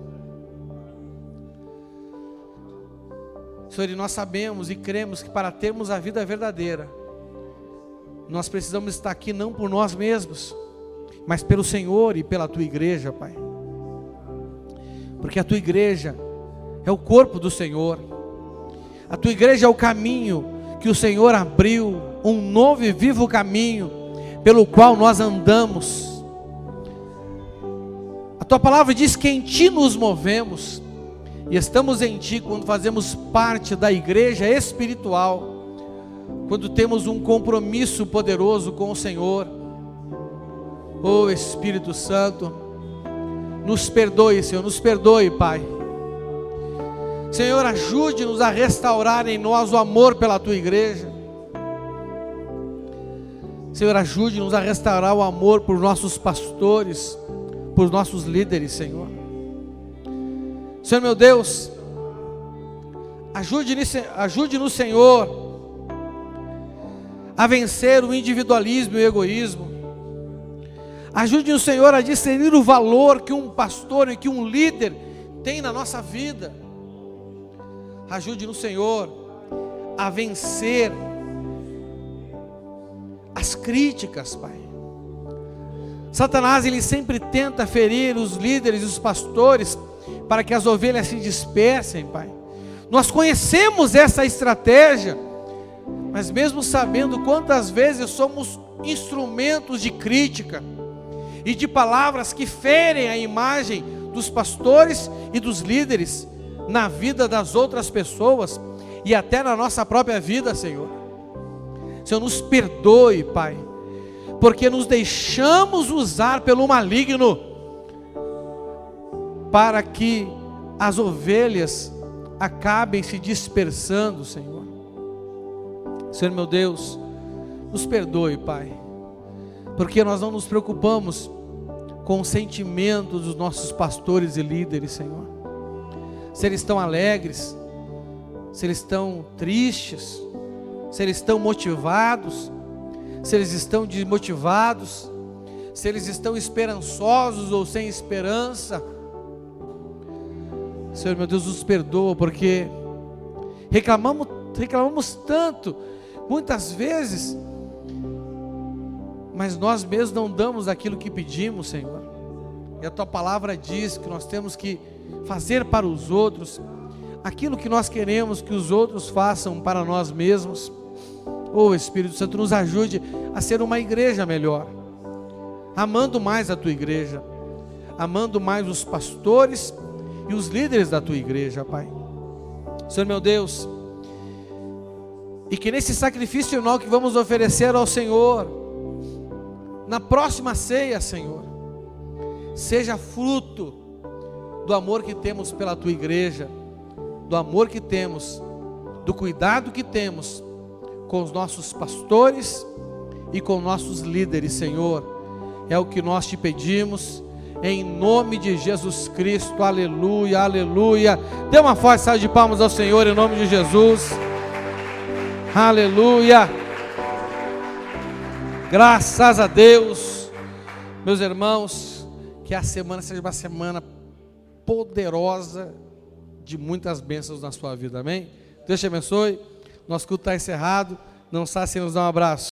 Senhor, e nós sabemos e cremos que para termos a vida verdadeira, nós precisamos estar aqui não por nós mesmos, mas pelo Senhor e pela Tua igreja, Pai. Porque a Tua igreja é o corpo do Senhor. A Tua igreja é o caminho que o Senhor abriu, um novo e vivo caminho pelo qual nós andamos. A Tua palavra diz que em Ti nos movemos, e estamos em Ti quando fazemos parte da igreja espiritual, quando temos um compromisso poderoso com o Senhor. Oh Espírito Santo, nos perdoe, Senhor, nos perdoe, Pai. Senhor, ajude-nos a restaurar em nós o amor pela Tua igreja. Senhor, ajude-nos a restaurar o amor por nossos pastores, por nossos líderes, Senhor. Senhor meu Deus, ajude-nos, Senhor, a vencer o individualismo e o egoísmo. Ajude-nos, Senhor, a discernir o valor que um pastor e que um líder tem na nossa vida. Ajude-nos, Senhor, a vencer as críticas, Pai. Satanás, ele sempre tenta ferir os líderes e os pastores para que as ovelhas se dispersem, Pai. Nós conhecemos essa estratégia, mas mesmo sabendo quantas vezes somos instrumentos de crítica e de palavras que ferem a imagem dos pastores e dos líderes na vida das outras pessoas e até na nossa própria vida, Senhor. Senhor, nos perdoe, Pai, porque nos deixamos usar pelo maligno para que as ovelhas acabem se dispersando, Senhor. Senhor meu Deus, nos perdoe, Pai. porque nós não nos preocupamos com os sentimentos dos nossos pastores e líderes, Senhor. Se eles estão alegres, se eles estão tristes, se eles estão motivados, se eles estão desmotivados, se eles estão esperançosos ou sem esperança. Senhor, meu Deus, nos perdoa, porque reclamamos tanto, muitas vezes, mas nós mesmos não damos aquilo que pedimos, Senhor. E a Tua palavra diz que nós temos que fazer para os outros aquilo que nós queremos que os outros façam para nós mesmos. Oh, Espírito Santo, nos ajude a ser uma igreja melhor, amando mais a Tua igreja, amando mais os pastores e os líderes da Tua igreja, Pai. Senhor meu Deus, e que nesse sacrifício final que vamos oferecer ao Senhor, na próxima ceia, Senhor, seja fruto do amor que temos pela Tua igreja, do amor que temos, do cuidado que temos com os nossos pastores e com nossos líderes, Senhor. É o que nós Te pedimos, em nome de Jesus Cristo. Aleluia, aleluia. Dê uma forte salva de palmas ao Senhor, em nome de Jesus. Aleluia. Graças a Deus. Meus irmãos, que a semana seja uma semana poderosa, de muitas bênçãos na sua vida, amém? Deus te abençoe. Nosso culto está encerrado. Não sabe se nos dá um abraço.